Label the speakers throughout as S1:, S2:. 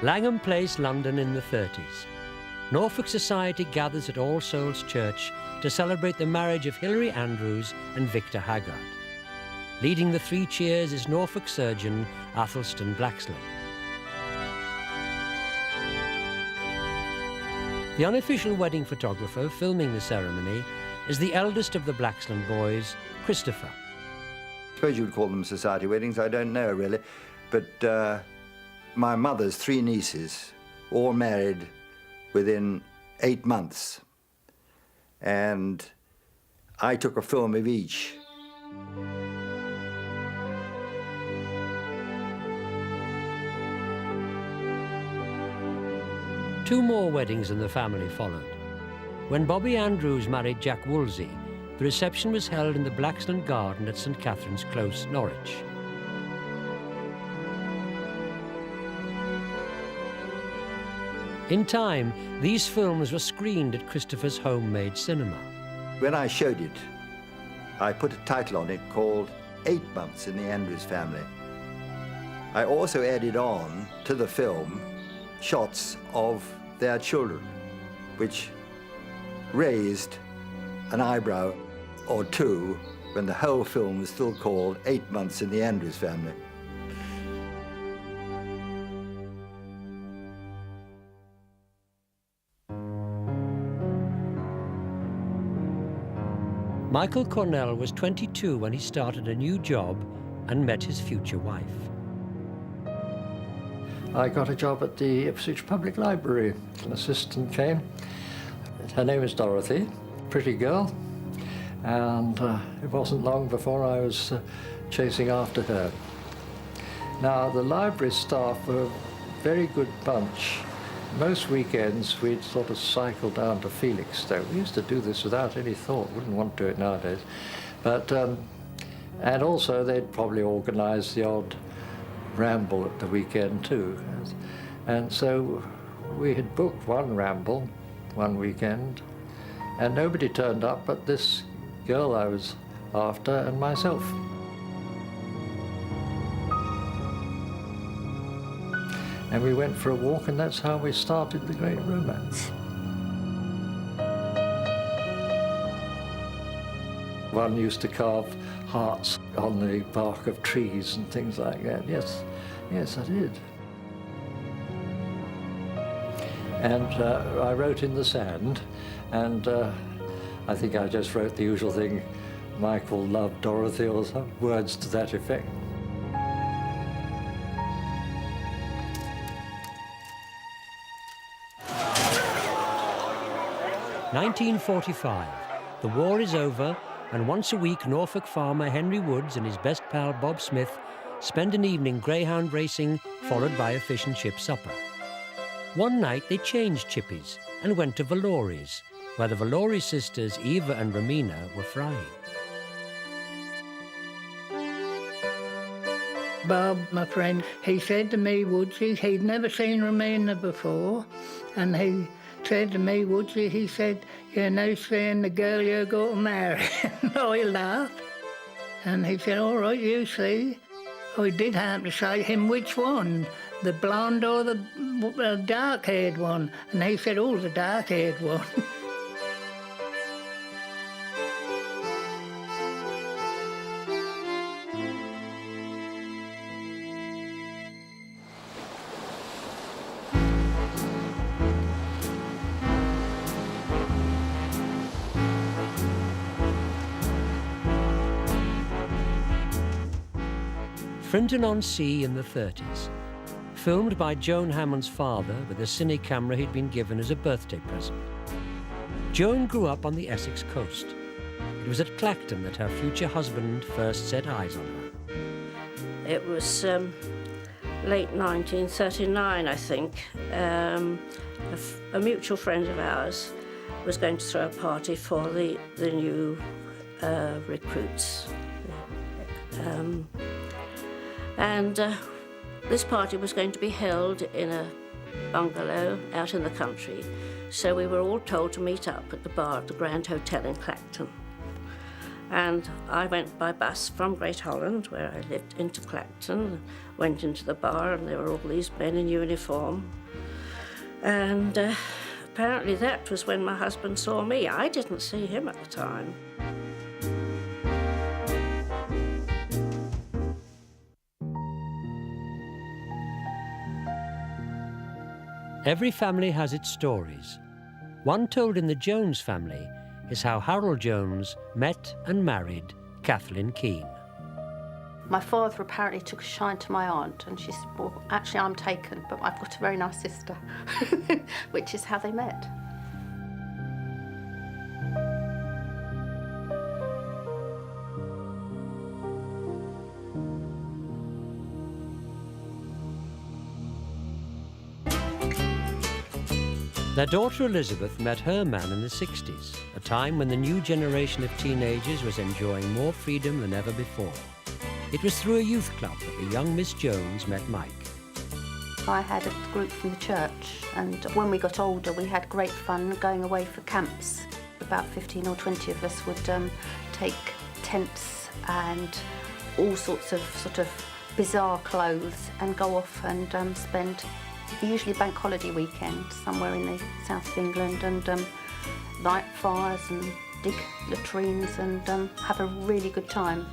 S1: Langham Place, London in the 30s. Norfolk society gathers at All Souls Church to celebrate the marriage of Hilary Andrews and Victor Haggard. Leading the three cheers is Norfolk surgeon Athelstan Blaxland. The unofficial wedding photographer filming the ceremony is the eldest of the Blaxland boys, Christopher.
S2: I suppose you would call them society weddings, I don't know really. But my mother's three nieces all married within 8 months. And I took a film of each.
S1: Two more weddings in the family followed. When Bobby Andrews married Jack Woolsey, the reception was held in the Blaxland Garden at St Catherine's Close, Norwich. In time, these films were screened at Christopher's homemade cinema.
S2: When I showed it, I put a title on it called 8 Months in the Andrews Family. I also added on to the film shots of their children, which raised an eyebrow or two when the whole film was still called 8 Months in the Andrews Family.
S1: Michael Cornell was 22 when he started a new job and met his future wife.
S3: I got a job at the Ipswich Public Library. An assistant came. Her name is Dorothy, pretty girl, and it wasn't long before I was chasing after her. Now, the library staff were a very good bunch. Most weekends we'd sort of cycle down to Felixstowe. We used to do this without any thought, wouldn't want to do it nowadays. But, and also they'd probably organise the odd ramble at the weekend too. And so we had booked one ramble one weekend, and nobody turned up but this girl I was after and myself. And we went for a walk, and that's how we started the great romance. One used to carve hearts on the bark of trees and things like that. Yes, yes, I did. And I wrote in the sand, and I think I just wrote the usual thing, Michael loved Dorothy, or some words to that effect.
S1: "1945. The war is over, and once a week Norfolk farmer Henry Woods and his best pal Bob Smith spend an evening greyhound racing, followed by a fish and chip supper. One night they changed chippies and went to Valori's, where the Valori sisters Eva and Romina were frying.
S4: Bob, my friend, he said to me, Woodsy, he'd never seen Romina before, and he said to me, Woodsy, he said, you're now seeing the girl you're going to marry. And I laughed. And he said, all right, you see. I did happen to say him which one, the blonde or the dark-haired one. And he said, oh, the dark-haired one.
S1: Frinton-on-Sea in the 30s. Filmed by Joan Hammond's father with a cine camera he'd been given as a birthday present. Joan grew up on the Essex coast. It was at Clacton that her future husband first set eyes on her.
S5: It was late 1939, I think. A mutual friend of ours was going to throw a party for the new recruits. This party was going to be held in a bungalow out in the country, so we were all told to meet up at the bar at the Grand Hotel in Clacton. And I went by bus from Great Holland, where I lived, into Clacton, went into the bar, and there were all these men in uniform. And apparently that was when my husband saw me. I didn't see him at the time.
S1: Every family has its stories. One told in the Jones family is how Harold Jones met and married Kathleen Keane.
S6: My father apparently took a shine to my aunt, and she said, well, actually I'm taken, but I've got a very nice sister, which is how they met.
S1: Their daughter Elizabeth met her man in the 60s, a time when the new generation of teenagers was enjoying more freedom than ever before. It was through a youth club that the young Miss Jones met Mike.
S6: I had a group from the church, and when we got older we had great fun going away for camps. About 15 or 20 of us would take tents and all sorts of bizarre clothes and go off and spend usually bank holiday weekend somewhere in the south of England, and light fires and dig latrines and have a really good time.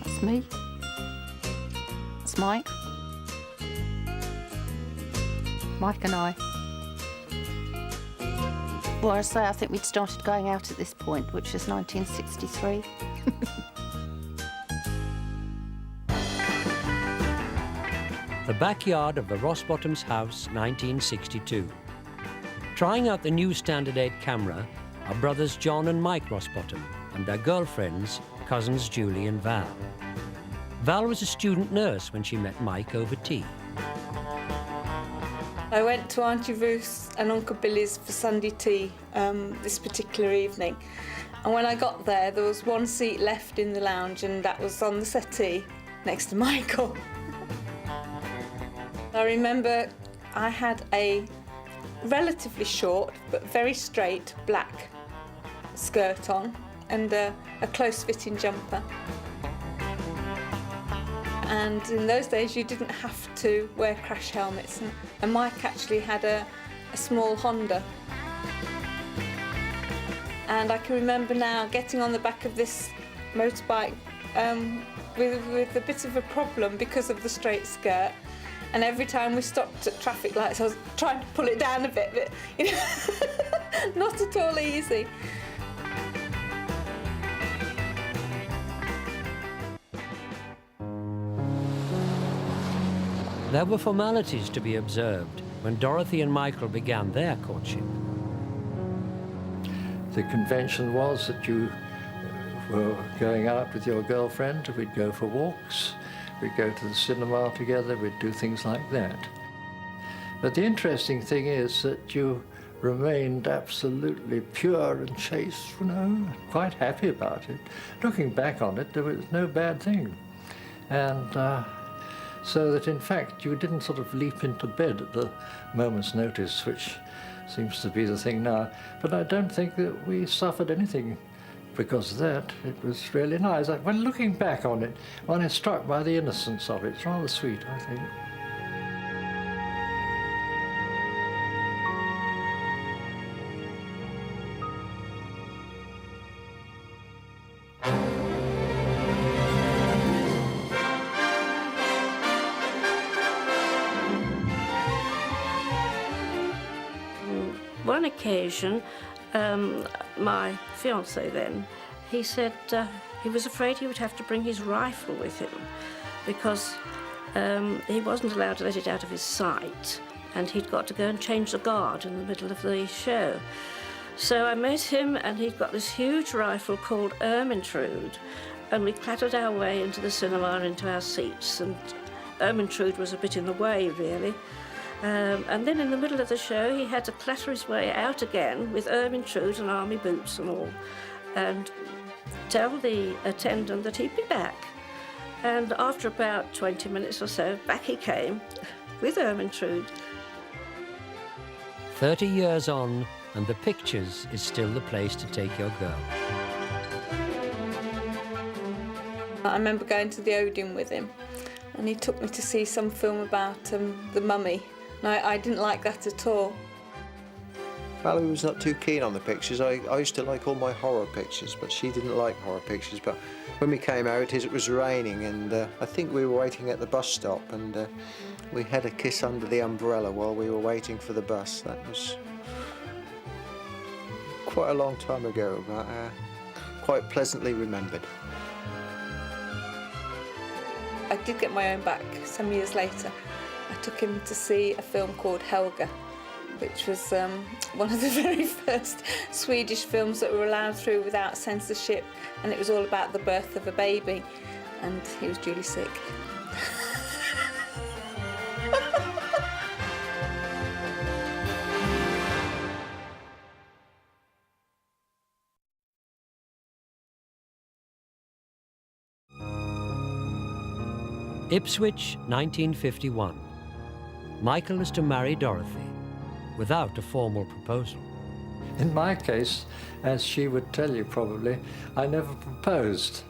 S6: That's me. That's Mike. Mike and I. Well, I say I think we'd started going out at this point, which was 1963.
S1: The backyard of the Rossbottoms house, 1962. Trying out the new Standard 8 camera are brothers John and Mike Rossbottom and their girlfriends, cousins Julie and Val. Val was a student nurse when she met Mike over tea.
S7: I went to Auntie Ruth's and Uncle Billy's for Sunday tea this particular evening. And when I got there, there was one seat left in the lounge, and that was on the settee next to Michael. I remember I had a relatively short but very straight black skirt on and a close-fitting jumper. And in those days you didn't have to wear crash helmets, and Mike actually had a small Honda. And I can remember now getting on the back of this motorbike with a bit of a problem because of the straight skirt. And every time we stopped at traffic lights, I was trying to pull it down a bit, but you know, not at all easy.
S1: There were formalities to be observed when Dorothy and Michael began their courtship.
S3: The convention was that you were going out with your girlfriend, we'd go for walks, we'd go to the cinema together, we'd do things like that. But the interesting thing is that you remained absolutely pure and chaste, you know, quite happy about it. Looking back on it, there was no bad thing. And so that in fact you didn't sort of leap into bed at the moment's notice, which seems to be the thing now. But I don't think that we suffered anything because of that. It was really nice. When looking back on it, one is struck by the innocence of it. It's rather sweet, I think.
S5: One occasion, my fiancé then, he said he was afraid he would have to bring his rifle with him because he wasn't allowed to let it out of his sight, and he'd got to go and change the guard in the middle of the show. So I met him, and he'd got this huge rifle called Ermintrude, and we clattered our way into the cinema, into our seats, and Ermintrude was a bit in the way, really. And then in the middle of the show, he had to clatter his way out again with Ermintrude and army boots and all, and tell the attendant that he'd be back. And after about 20 minutes or so, back he came with Ermintrude.
S1: 30 years on, and the Pictures is still the place to take your girl.
S7: I remember going to the Odeon with him, and he took me to see some film about the mummy, and I didn't like that at all.
S8: Valerie was not too keen on the pictures. I used to like all my horror pictures, but she didn't like horror pictures. But when we came out, it was raining, and I think we were waiting at the bus stop, and we had a kiss under the umbrella while we were waiting for the bus. That was quite a long time ago, but quite pleasantly remembered.
S7: I did get my own back some years later. I took him to see a film called Helga, which was one of the very first Swedish films that were allowed through without censorship, and it was all about the birth of a baby, and he was duly sick.
S1: Ipswich, 1951. Michael is to marry Dorothy, without a formal proposal.
S3: In my case, as she would tell you probably, I never proposed.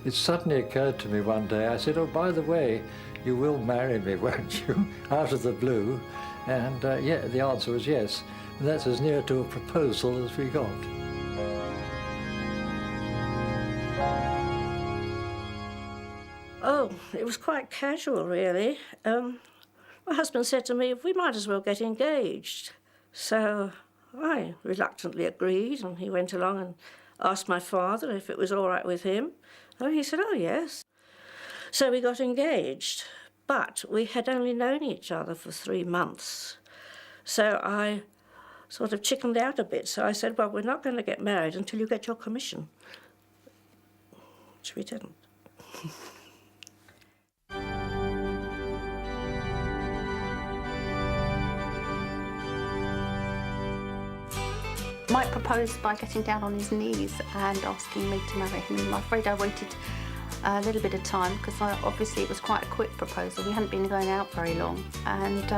S3: It suddenly occurred to me one day, I said, oh, by the way, you will marry me, won't you? Out of the blue. And yeah, the answer was yes. And that's as near to a proposal as we got.
S5: Oh, it was quite casual, really. My husband said to me, we might as well get engaged. So I reluctantly agreed, and he went along and asked my father if it was all right with him. And he said, oh, yes. So we got engaged, but we had only known each other for 3 months. So I sort of chickened out a bit. So I said, well, we're not going to get married until you get your commission, which we didn't.
S6: Mike proposed by getting down on his knees and asking me to marry him. I'm afraid I waited a little bit of time because obviously it was quite a quick proposal. We hadn't been going out very long, and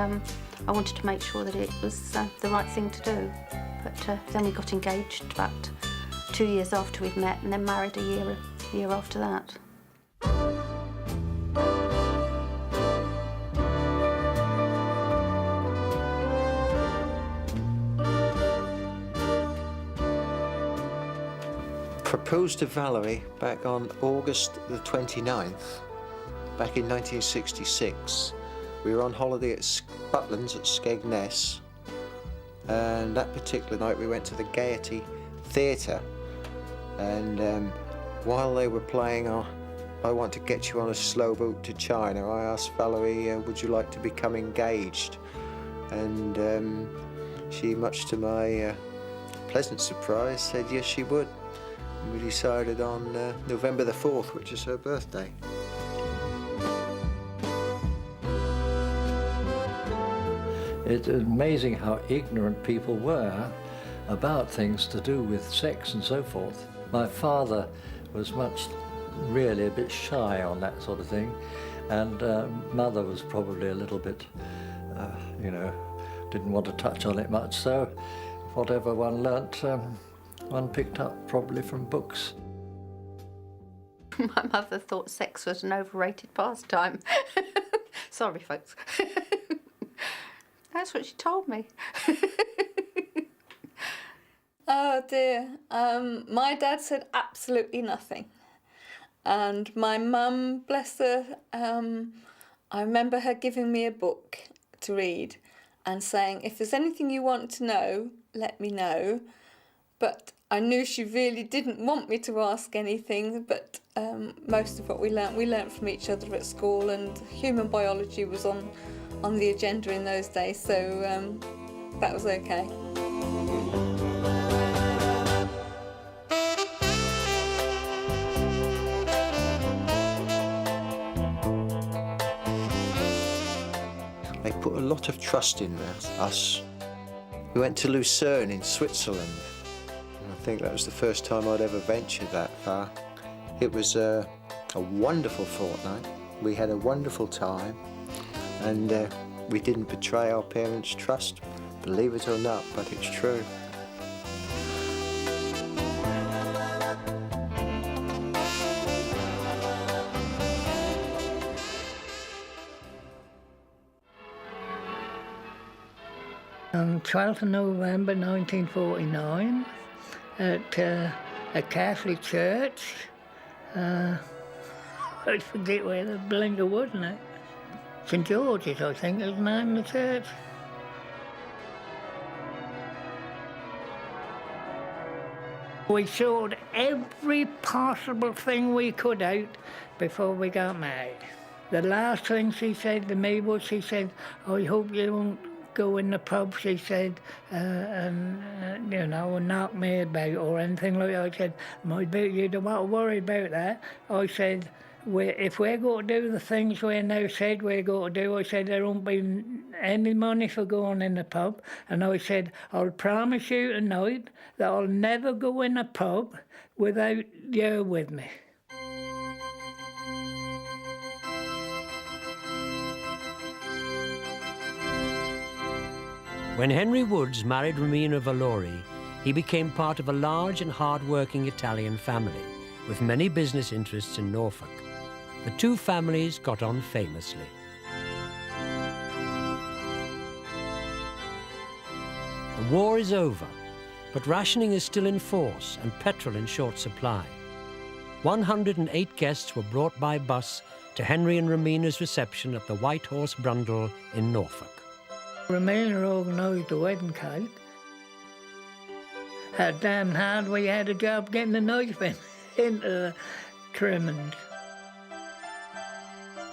S6: I wanted to make sure that it was the right thing to do. But then we got engaged about 2 years after we'd met, and then married a year after that.
S8: Proposed to Valerie back on August the 29th, back in 1966. We were on holiday at Butlins at Skegness, and that particular night we went to the Gaiety Theatre, and while they were playing I Want to Get You on a Slow Boat to China, I asked Valerie, would you like to become engaged? And she, much to my pleasant surprise, said yes she would. We decided on November the 4th, which is her birthday.
S3: It's amazing how ignorant people were about things to do with sex and so forth. My father was really a bit shy on that sort of thing, and Mother was probably a little bit, didn't want to touch on it much, so whatever one learnt, one picked up probably from books.
S6: My mother thought sex was an overrated pastime. Sorry, folks. That's what she told me.
S7: Oh dear. My dad said absolutely nothing. And my mum, bless her, I remember her giving me a book to read and saying, if there's anything you want to know, let me know. But I knew she really didn't want me to ask anything, but most of what we learnt from each other at school, and human biology was on the agenda in those days, so that was okay.
S8: They put a lot of trust in us. We went to Lucerne in Switzerland. I think that was the first time I'd ever ventured that far. It was a wonderful fortnight. We had a wonderful time, and we didn't betray our parents' trust. Believe it or not, but it's true.
S4: On 12th of November 1949, at a Catholic church, I forget where the blinker was now. St George's, I think, is the name of the church. We sorted every possible thing we could out before we got married. The last thing she said to me was, she said, I hope you won't go in the pub, she said, and knock me about or anything like that. I said, my dear, you don't want to worry about that. I said, if we're going to do the things we now said we're going to do, I said, there won't be any money for going in the pub. And I said, I'll promise you tonight that I'll never go in a pub without you with me.
S1: When Henry Woods married Romina Valori, he became part of a large and hard-working Italian family with many business interests in Norfolk. The two families got on famously. The war is over, but rationing is still in force and petrol in short supply. 108 guests were brought by bus to Henry and Romina's reception at the White Horse Brundle in Norfolk.
S4: Romina organised the wedding cake. How damn hard we had a job getting the knife into the trimmings.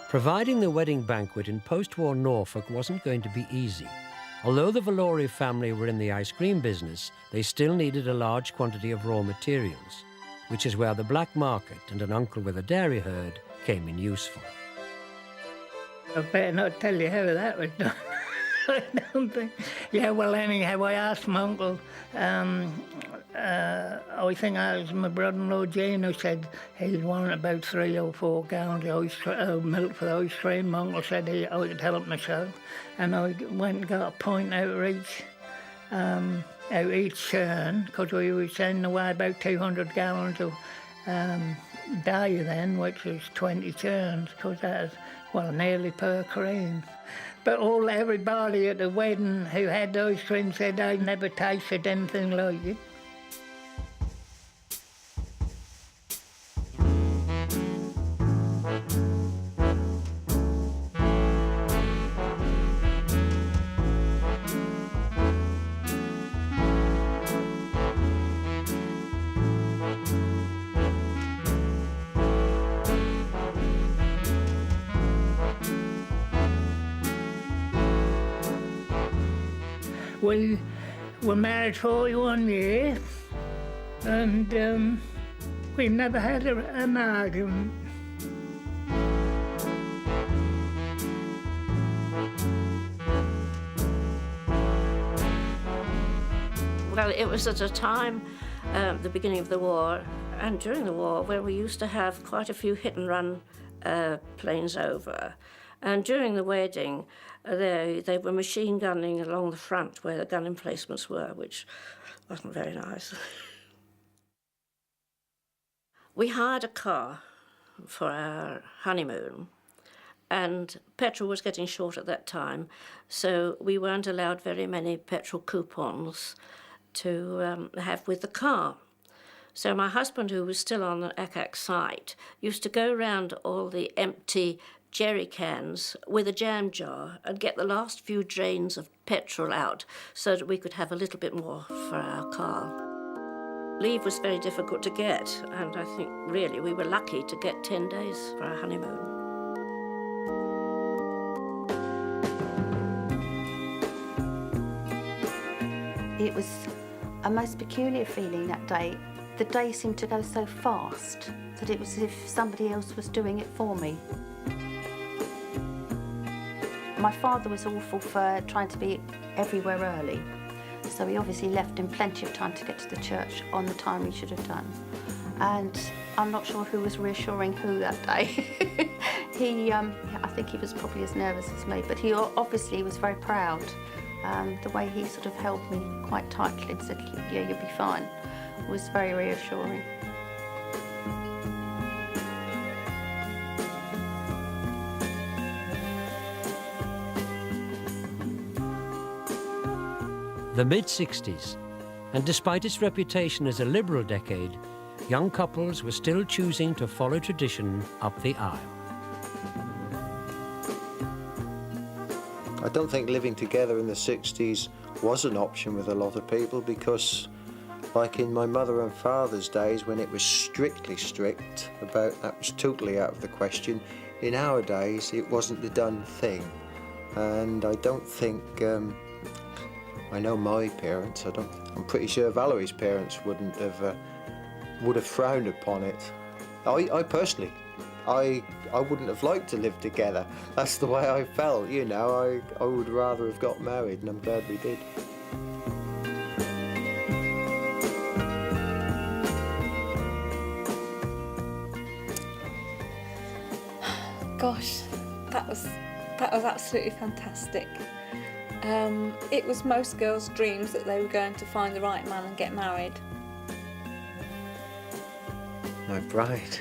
S1: Providing the wedding banquet in post-war Norfolk wasn't going to be easy. Although the Valori family were in the ice cream business, they still needed a large quantity of raw materials, which is where the black market and an uncle with a dairy herd came in useful.
S4: I better not tell you how that was done. I don't think. Yeah, well, anyhow, I asked my uncle, I think I was my brother-in-law Jane, who said he'd wanted about 3 or 4 gallons of milk for the ice cream. My uncle said I could help myself, and I went and got a pint out each churn, because we were sending away about 200 gallons of dye then, which was 20 churns, because that was, nearly per cream. But everybody at the wedding who had the ice cream said they never tasted anything like it. We were married 41 years, and we never had an argument.
S5: Well, it was at a time, the beginning of the war and during the war, where we used to have quite a few hit-and-run planes over. And during the wedding, they were machine gunning along the front where the gun emplacements were, which wasn't very nice. We hired a car for our honeymoon, and petrol was getting short at that time, so we weren't allowed very many petrol coupons to have with the car. So my husband, who was still on the ACAC site, used to go round all the empty jerry cans with a jam jar and get the last few drains of petrol out so that we could have a little bit more for our car. Leave was very difficult to get, and I think really we were lucky to get 10 days for our honeymoon.
S6: It was a most peculiar feeling that day. The day seemed to go so fast that it was as if somebody else was doing it for me. My father was awful for trying to be everywhere early, so he obviously left in plenty of time to get to the church on the time he should have done. And I'm not sure who was reassuring who that day. I think he was probably as nervous as me, but he obviously was very proud The way he sort of held me quite tightly and said, yeah, you'll be fine, was very reassuring.
S1: The mid-60s, and despite its reputation as a liberal decade, young couples were still choosing to follow tradition up the aisle.
S8: I don't think living together in the 60s was an option with a lot of people because, like in my mother and father's days when it was strictly strict about that was totally out of the question, in our days it wasn't the done thing. And I don't think, I know my parents, I'm pretty sure Valerie's parents would have frowned upon it. I personally, I wouldn't have liked to live together. That's the way I felt, you know. I would rather have got married, and I'm glad we did.
S7: Gosh, that was absolutely fantastic. It was most girls' dreams that they were going to find the right man and get married.
S8: My bride,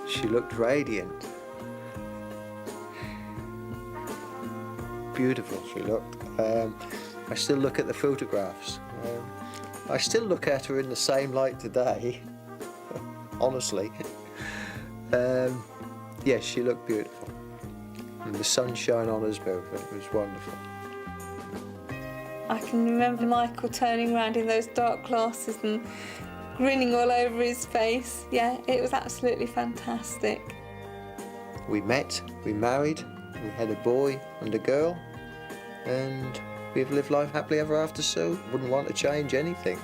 S8: she looked radiant. Beautiful she looked. I still look at the photographs. I still look at her in the same light today, honestly. Yes, she looked beautiful. And the sunshine on us both, it was wonderful.
S7: I can remember Michael turning around in those dark glasses and grinning all over his face. Yeah, it was absolutely fantastic.
S8: We met, we married, we had a boy and a girl, and we've lived life happily ever after, so wouldn't want to change anything.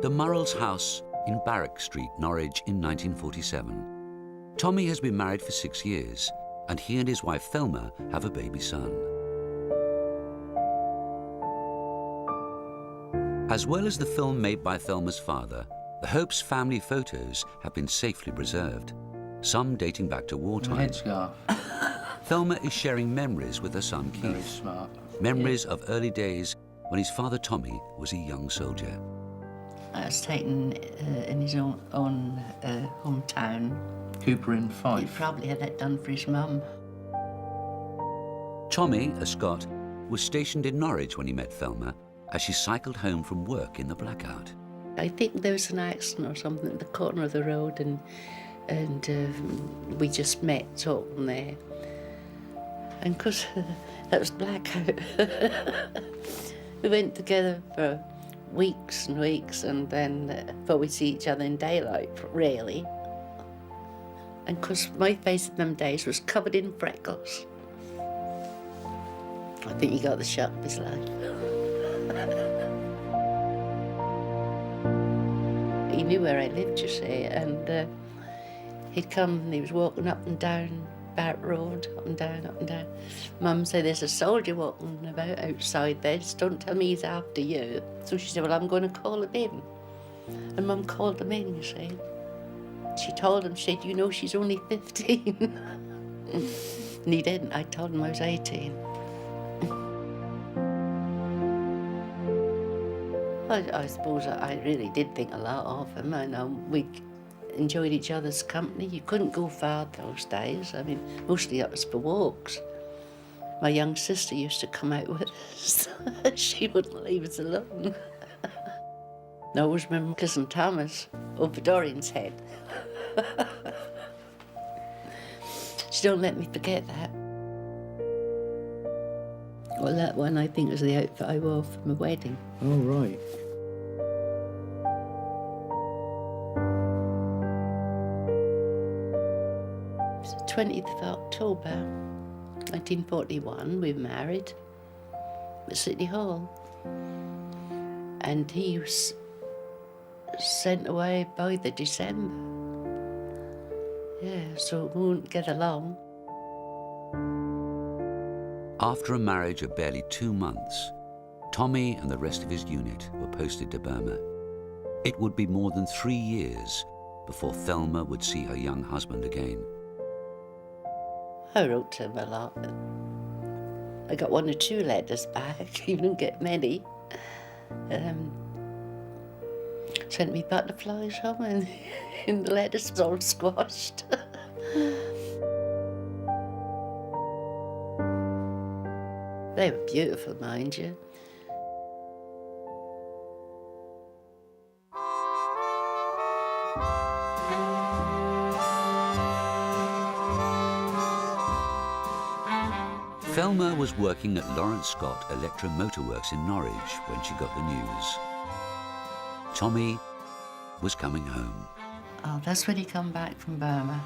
S9: The Murrells house in Barrack Street, Norwich in 1947. Tommy has been married for 6 years, and he and his wife Thelma have a baby son. As well as the film made by Thelma's father, the Hope's family photos have been safely preserved, some dating back to wartime.
S3: Headscarf.
S9: Thelma is sharing memories with her son Keith.
S3: Very smart.
S9: Memories of early days when his father Tommy was a young soldier.
S10: It was taken in his own hometown.
S3: Cooper in
S10: He
S3: Fife.
S10: probably had that done for his mum.
S9: Tommy, a Scot, was stationed in Norwich when he met Thelma as she cycled home from work in the blackout.
S10: I think there was an accident or something at the corner of the road, and we just met talking there. And because that was blackout, we went together for weeks and weeks, and then before we see each other in daylight, really. And because my face in them days was covered in freckles, I think he got the shock of his life. He knew where I lived, you see, and he'd come and he was walking up and down Barrack Road, up and down, up and down. Mum said, there's a soldier walking about outside there, just don't tell me he's after you. So she said, well, I'm going to call him in. And Mum called him in, you see. She told him, she said, you know, she's only 15. And he didn't. I told him I was 18. I suppose I really did think a lot of him. I know we enjoyed each other's company. You couldn't go far those days. I mean, mostly it was for walks. My young sister used to come out with us. She wouldn't leave us alone. I always remember my cousin Thomas over Dorian's head. She don't let me forget that. Well, that one I think was the outfit I wore for my wedding.
S3: Oh, right.
S10: It was the 20th of October, 1941, we were married at City Hall. And he was sent away by the December. Yeah, so we wouldn't get along.
S9: After a marriage of barely 2 months, Tommy and the rest of his unit were posted to Burma. It would be more than 3 years before Thelma would see her young husband again.
S10: I wrote to him a lot. I got 1 or 2 letters back. You didn't get many. Sent me butterflies home, and the letters was all squashed. They were beautiful, mind you.
S9: Thelma was working at Lawrence Scott Electro Motorworks in Norwich when she got the news. Tommy was coming home.
S10: Oh, that's when he come back from Burma.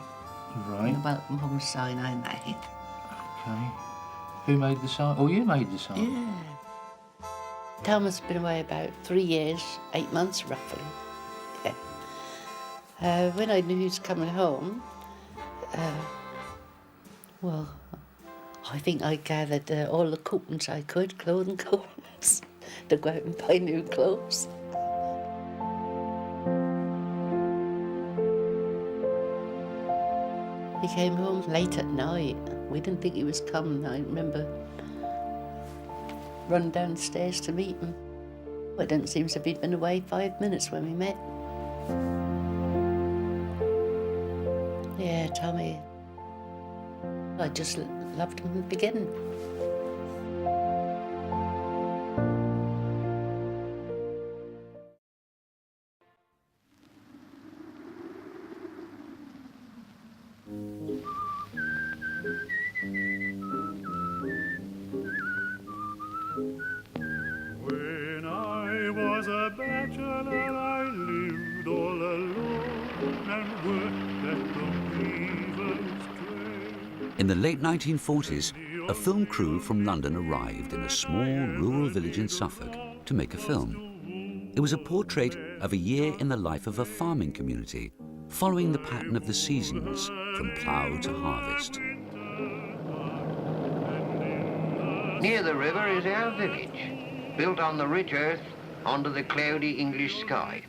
S11: Right.
S10: The welcome home sign I made.
S11: Okay. Who made the sign? Oh, you made the sign?
S10: Yeah. Thelma's been away about 3 years, 8 months roughly. Yeah. When I knew he was coming home, well, I think I gathered all the coupons I could, clothing coupons, to go out and buy new clothes. He came home late at night. We didn't think he was coming. I remember running downstairs to meet him. It didn't seem as if he'd been away 5 minutes when we met. Yeah, Tommy. I just loved him from the beginning.
S12: When I was a bachelor, I lived all alone and worked at the weaver's trade.
S9: In the late 1940s, a film crew from London arrived in a small rural village in Suffolk to make a film. It was a portrait of a year in the life of a farming community, following the pattern of the seasons from plough to harvest.
S13: Near the river is our village, built on the rich earth under the cloudy English sky.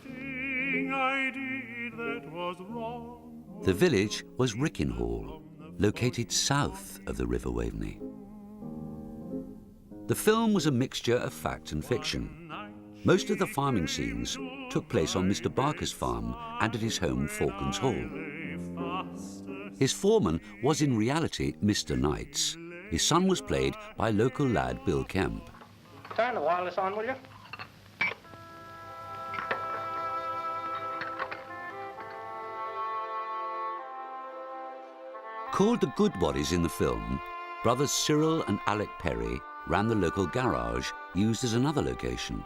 S9: The village was Rickenhall, located south of the River Waveney. The film was a mixture of fact and fiction. Most of the farming scenes took place on Mr. Barker's farm and at his home, Falklands Hall. His foreman was in reality Mr. Knights. His son was played by local lad Bill Kemp.
S13: Turn the wireless on, will you?
S9: Called the Goodwaddies in the film, brothers Cyril and Alec Perry ran the local garage used as another location.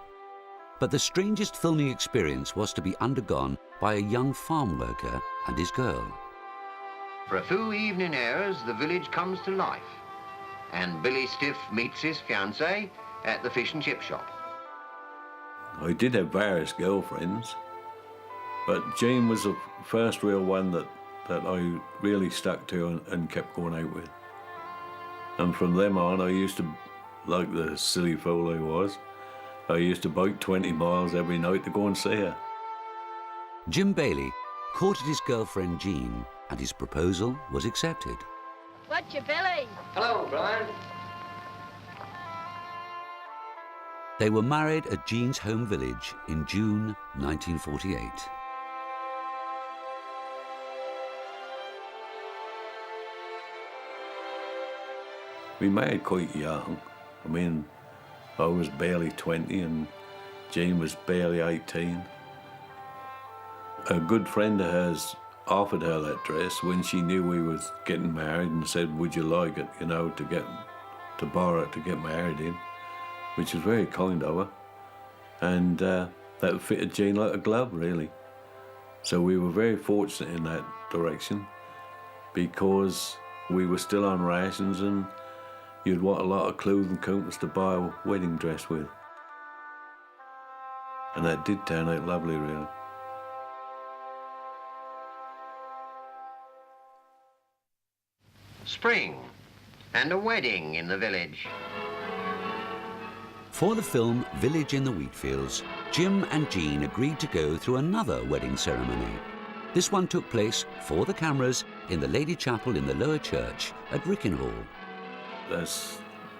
S9: But the strangest filming experience was to be undergone by a young farm worker and his girl.
S13: For a few evening hours, the village comes to life, and Billy Stiff meets his fiancée at the fish and chip shop.
S14: I did have various girlfriends, but Jane was the first real one that I really stuck to and kept going out with. And from then on, I used to, like the silly fool I was, I used to bike 20 miles every night to go and see her.
S9: Jim Bailey courted his girlfriend Jean, and his proposal was accepted.
S15: What's your Billy?
S13: Hello, Brian.
S9: They were married at Jean's home village in June 1948.
S14: We married quite young. I mean, I was barely 20 and Jean was barely 18. A good friend of hers offered her that dress when she knew we was getting married and said, would you like it, you know, to borrow it to get married in, which was very kind of her. And that fitted Jean like a glove, really. So we were very fortunate in that direction because we were still on rations and you'd want a lot of clothing companies to buy a wedding dress with. And that did turn out lovely, really.
S13: Spring, and a wedding in the village.
S9: For the film Village in the Wheatfields, Jim and Jean agreed to go through another wedding ceremony. This one took place for the cameras in the Lady Chapel in the lower church at Rickenhall.
S14: That's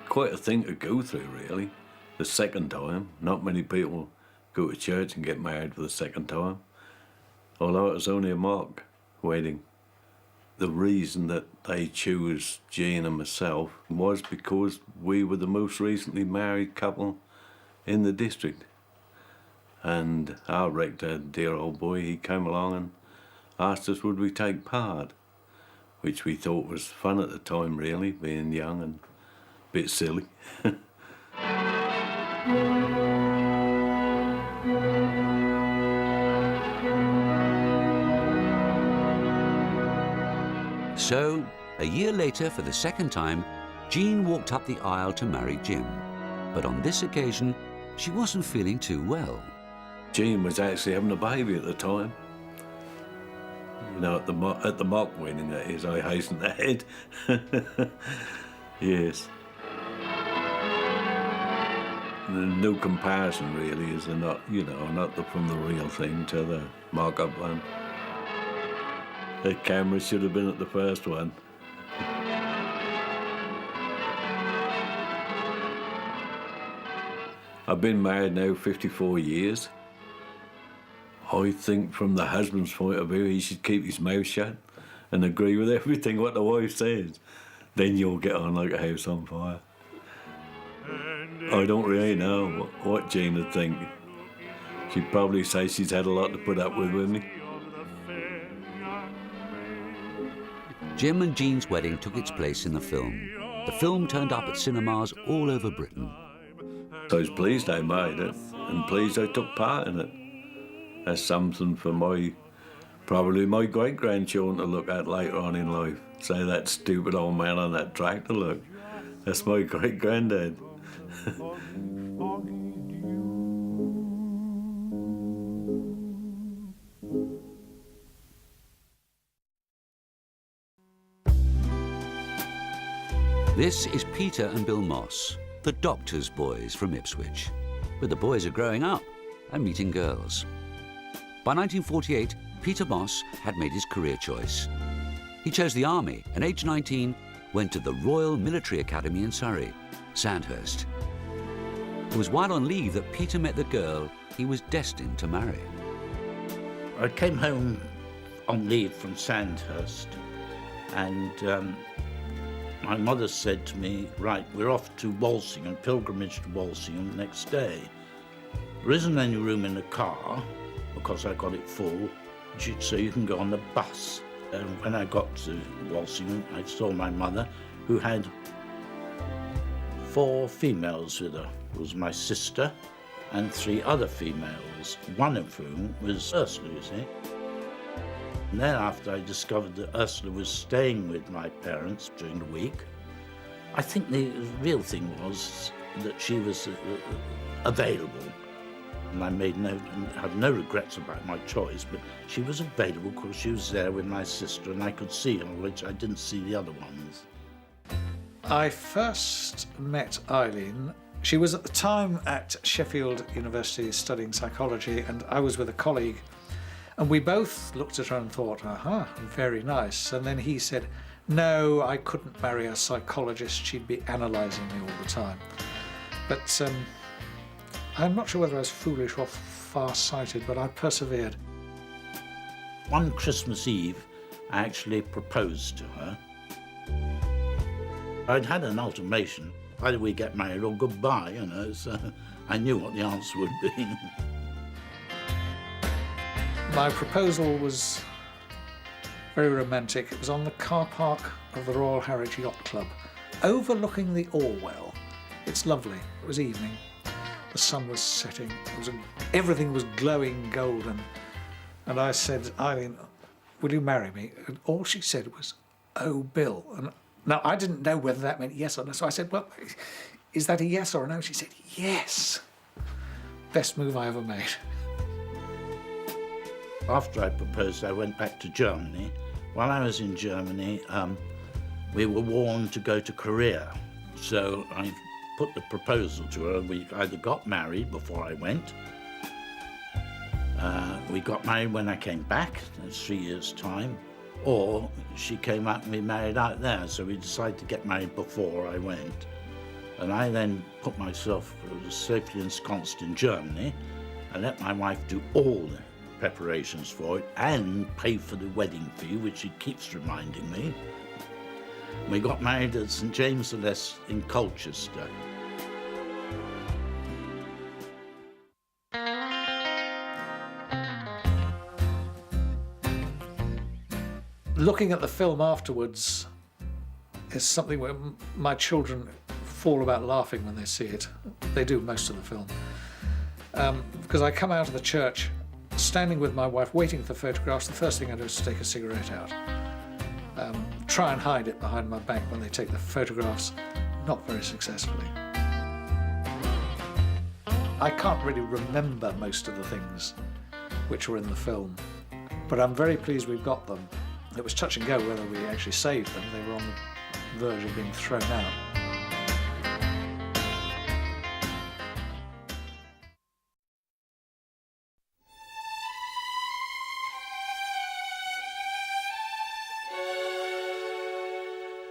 S14: quite a thing to go through, really. The second time. Not many people go to church and get married for the second time. Although it was only a mock wedding. The reason that they chose Jean and myself was because we were the most recently married couple in the district. And our rector, dear old boy, he came along and asked us would we take part, which we thought was fun at the time, really, being young and a bit silly.
S9: So, a year later, for the second time, Jean walked up the aisle to marry Jim. But on this occasion, she wasn't feeling too well.
S14: Jean was actually having a baby at the time. You know, at the mock wedding, that is, I hasten to add. Yes. No comparison, really, is there not, you know, not from the real thing to the mock-up one. The camera should have been at the first one. I've been married now 54 years. I think from the husband's point of view, he should keep his mouth shut and agree with everything what the wife says. Then you'll get on like a house on fire. I don't really know what Jean would think. She'd probably say she's had a lot to put up with me.
S9: Jim and Jean's wedding took its place in the film. The film turned up at cinemas all over Britain.
S14: I was pleased I made it, and pleased I took part in it. That's something for probably my great-grandchildren to look at later on in life. Say that stupid old man on that tractor, look. That's my great-granddad.
S9: This is Peter and Bill Moss, the doctor's boys from Ipswich. But the boys are growing up and meeting girls. By 1948, Peter Moss had made his career choice. He chose the army and, aged 19, went to the Royal Military Academy in Surrey, Sandhurst. It was while on leave that Peter met the girl he was destined to marry.
S11: I came home on leave from Sandhurst, and my mother said to me, right, we're off to Walsingham, pilgrimage to Walsingham the next day. There isn't any room in the car, because I got it full, so you can go on the bus. And when I got to Walsingham, I saw my mother, who had 4 females with her. It was my sister and 3 other females, one of whom was Ursula, you see. And then after I discovered that Ursula was staying with my parents during the week, I think the real thing was that she was available. And I had no regrets about my choice, but she was available because she was there with my sister and I could see her, which I didn't see the other ones.
S16: I first met Eileen. She was at the time at Sheffield University studying psychology, and I was with a colleague. And we both looked at her and thought, aha, very nice. And then he said, no, I couldn't marry a psychologist. She'd be analysing me all the time. But I'm not sure whether I was foolish or far-sighted, but I persevered.
S11: One Christmas Eve, I actually proposed to her. I'd had an ultimatum, either we get married or goodbye, you know, so I knew what the answer would be.
S16: My proposal was very romantic. It was on the car park of the Royal Harwich Yacht Club, overlooking the Orwell. It's lovely. It was evening. The sun was setting. Everything was glowing golden. And I said, Eileen, will you marry me? And all she said was, oh, Bill. And now, I didn't know whether that meant yes or no. So I said, well, is that a yes or a no? She said, yes. Best move I ever made.
S11: After I proposed, I went back to Germany. While I was in Germany, we were warned to go to Korea. So I put the proposal to her. We either got married before I went, We got married when I came back, that's 3 years' time, or she came up and we married out there, so we decided to get married before I went. And I then put myself safely ensconced in Germany. I let my wife do all the preparations for it and pay for the wedding fee, which she keeps reminding me. We got married at St James the Less in Colchester.
S16: Looking at the film afterwards is something where my children fall about laughing when they see it. They do most of the film. Because I come out of the church, standing with my wife, waiting for photographs. The first thing I do is take a cigarette out. Try and hide it behind my back when they take the photographs, not very successfully. I can't really remember most of the things which were in the film, but I'm very pleased we've got them. It was touch and go whether we actually saved them. They were on the verge of being thrown out.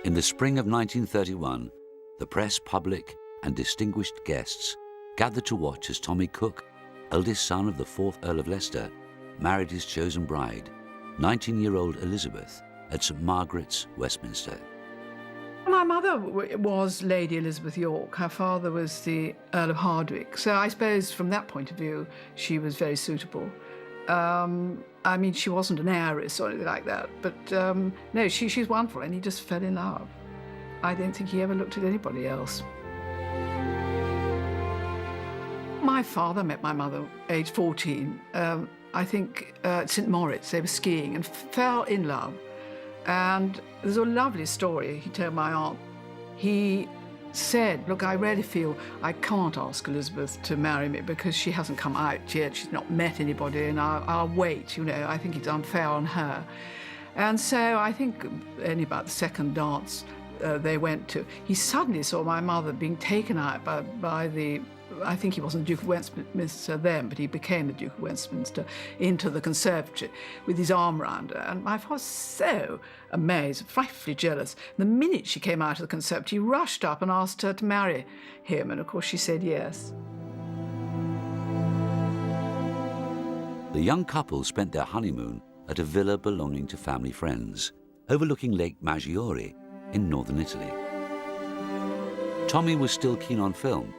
S9: In the spring of 1931, the press, public and distinguished guests gathered to watch as Tommy Cook, eldest son of the 4th Earl of Leicester, married his chosen bride, 19-year-old Elizabeth, at St Margaret's, Westminster.
S17: My mother was Lady Elizabeth York. Her father was the Earl of Hardwicke. So I suppose from that point of view, she was very suitable. I mean, she wasn't an heiress or anything like that, but no, she's wonderful, and he just fell in love. I don't think he ever looked at anybody else. My father met my mother age 14, I think at St Moritz. They were skiing and fell in love. And there's a lovely story he told my aunt. He said, look, I really feel I can't ask Elizabeth to marry me because she hasn't come out yet, she's not met anybody, and I'll wait, you know, I think it's unfair on her. And so I think only about the second dance they went to, he suddenly saw my mother being taken out by the, I think he wasn't the Duke of Westminster then, but he became the Duke of Westminster, into the conservatory with his arm round her. And my father was so amazed, frightfully jealous. The minute she came out of the conservatory, he rushed up and asked her to marry him. And of course she said yes.
S9: The young couple spent their honeymoon at a villa belonging to family friends, overlooking Lake Maggiore in northern Italy. Tommy was still keen on film.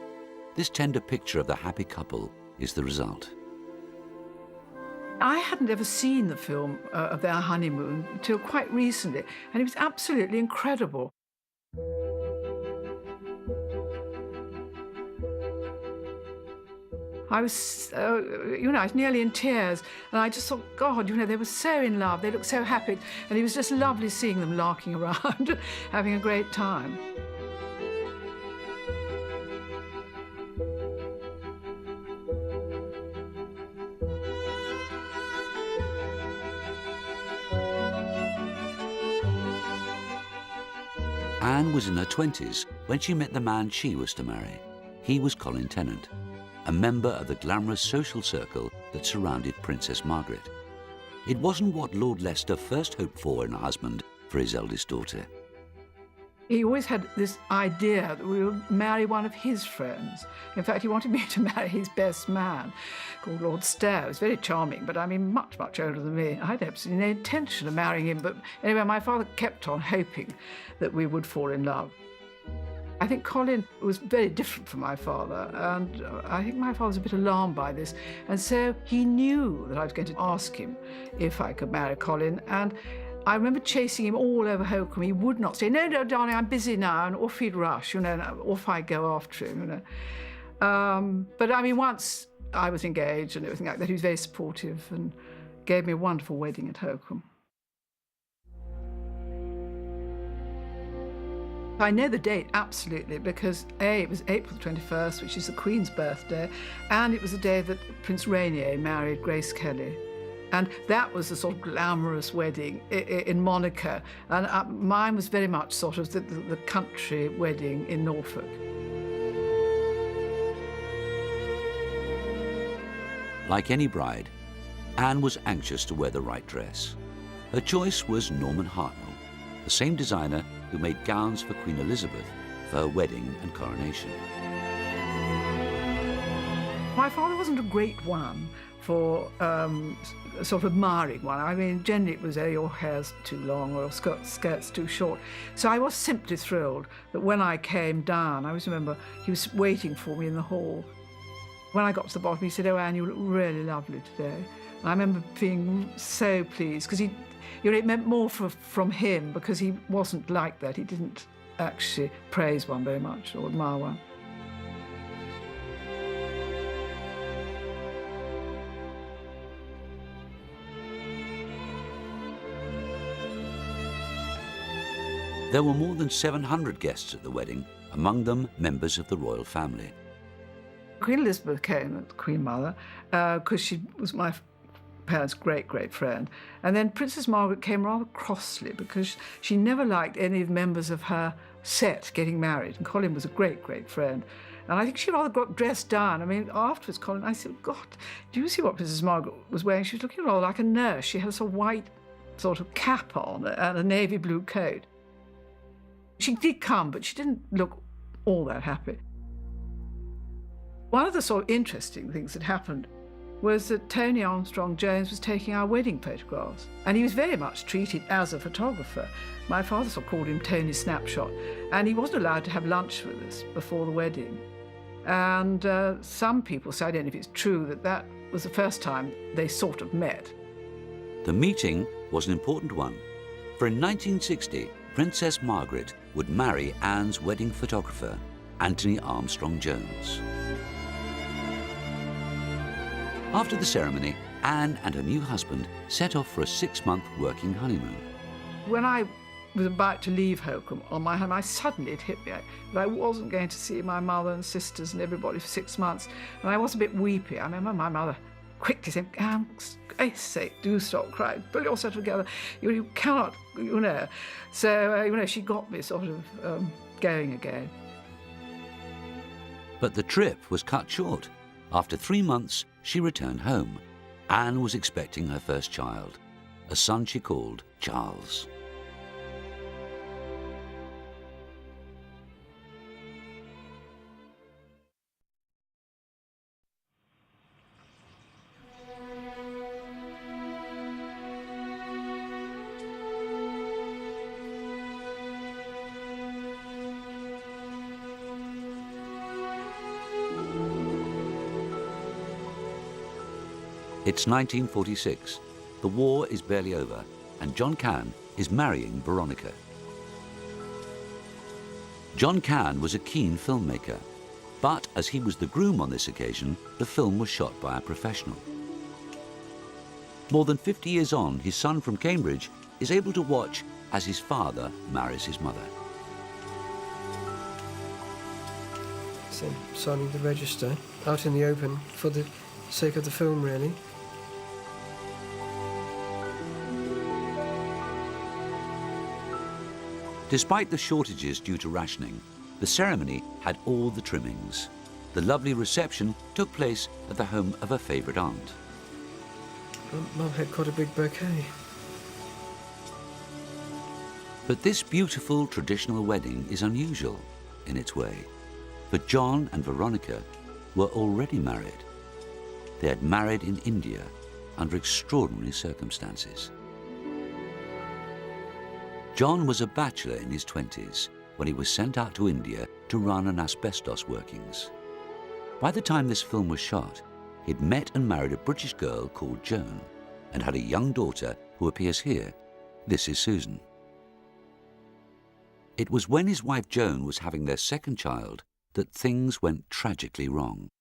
S9: This tender picture of the happy couple is the result.
S17: I hadn't ever seen the film of their honeymoon until quite recently, and it was absolutely incredible. I was, you know, I was nearly in tears, and I just thought, God, you know, they were so in love, they looked so happy, and it was just lovely seeing them larking around, having a great time.
S9: Anne was in her 20s when she met the man she was to marry. He was Colin Tennant, a member of the glamorous social circle that surrounded Princess Margaret. It wasn't what Lord Leicester first hoped for in a husband for his eldest daughter.
S17: He always had this idea that we would marry one of his friends. In fact, he wanted me to marry his best man, called Lord Stair. He was very charming, but I mean, much, much older than me. I had absolutely no intention of marrying him, but anyway, my father kept on hoping that we would fall in love. I think Colin was very different from my father, and I think my father was a bit alarmed by this, and so he knew that I was going to ask him if I could marry Colin, and I remember chasing him all over Holcombe. He would not say, no, no, darling, I'm busy now, and off he'd rush, you know, and off I'd go after him, you know. But I mean, once I was engaged and everything like that, he was very supportive and gave me a wonderful wedding at Holcombe. I know the date absolutely because A, it was April 21st, which is the Queen's birthday, and it was the day that Prince Rainier married Grace Kelly. And that was a sort of glamorous wedding in Monaco. And mine was very much sort of the country wedding in Norfolk.
S9: Like any bride, Anne was anxious to wear the right dress. Her choice was Norman Hartnell, the same designer who made gowns for Queen Elizabeth for her wedding and coronation.
S17: My father wasn't a great one for sort of admiring one. I mean, generally it was, oh, your hair's too long or your skirt's too short. So I was simply thrilled that when I came down, I always remember he was waiting for me in the hall. When I got to the bottom, he said, "Oh, Anne, you look really lovely today." And I remember being so pleased because it meant more from him because he wasn't like that. He didn't actually praise one very much or admire one.
S9: There were more than 700 guests at the wedding, among them members of the royal family.
S17: Queen Elizabeth came, the Queen Mother, because she was my parents' great friend. And then Princess Margaret came rather crossly because she never liked any of the members of her set getting married. And Colin was a great friend. And I think she rather got dressed down. I mean, afterwards, Colin, I said, God, do you see what Princess Margaret was wearing? She was looking rather like a nurse. She had a sort of white sort of cap on and a navy blue coat. She did come, but she didn't look all that happy. One of the sort of interesting things that happened was that Tony Armstrong-Jones was taking our wedding photographs, and he was very much treated as a photographer. My father sort of called him Tony Snapshot, and he wasn't allowed to have lunch with us before the wedding. And some people say, I don't know if it's true, that was the first time they sort of met.
S9: The meeting was an important one, for in 1960, Princess Margaret would marry Anne's wedding photographer, Anthony Armstrong-Jones. After the ceremony, Anne and her new husband set off for a 6-month working honeymoon.
S17: When I was about to leave Holcombe on my honeymoon, suddenly it hit me that I wasn't going to see my mother and sisters and everybody for 6 months, and I was a bit weepy. I remember my mother quickly saying, "Anne, for Christ's sake, do stop crying. Pull yourself together. You cannot, you know." So, she got me sort of going again.
S9: But the trip was cut short. After 3 months, she returned home. Anne was expecting her first child, a son she called Charles. It's 1946. The war is barely over, and John Cann is marrying Veronica. John Cann was a keen filmmaker, but as he was the groom on this occasion, the film was shot by a professional. More than 50 years on, his son from Cambridge is able to watch as his father marries his mother.
S18: So, signing the register out in the open for the sake of the film, really.
S9: Despite the shortages due to rationing, the ceremony had all the trimmings. The lovely reception took place at the home of her favourite aunt.
S18: Mum had quite a big bouquet.
S9: But this beautiful traditional wedding is unusual in its way. For John and Veronica were already married. They had married in India under extraordinary circumstances. John was a bachelor in his 20s when he was sent out to India to run an asbestos workings. By the time this film was shot, he'd met and married a British girl called Joan and had a young daughter who appears here. This is Susan. It was when his wife Joan was having their second child that things went tragically wrong.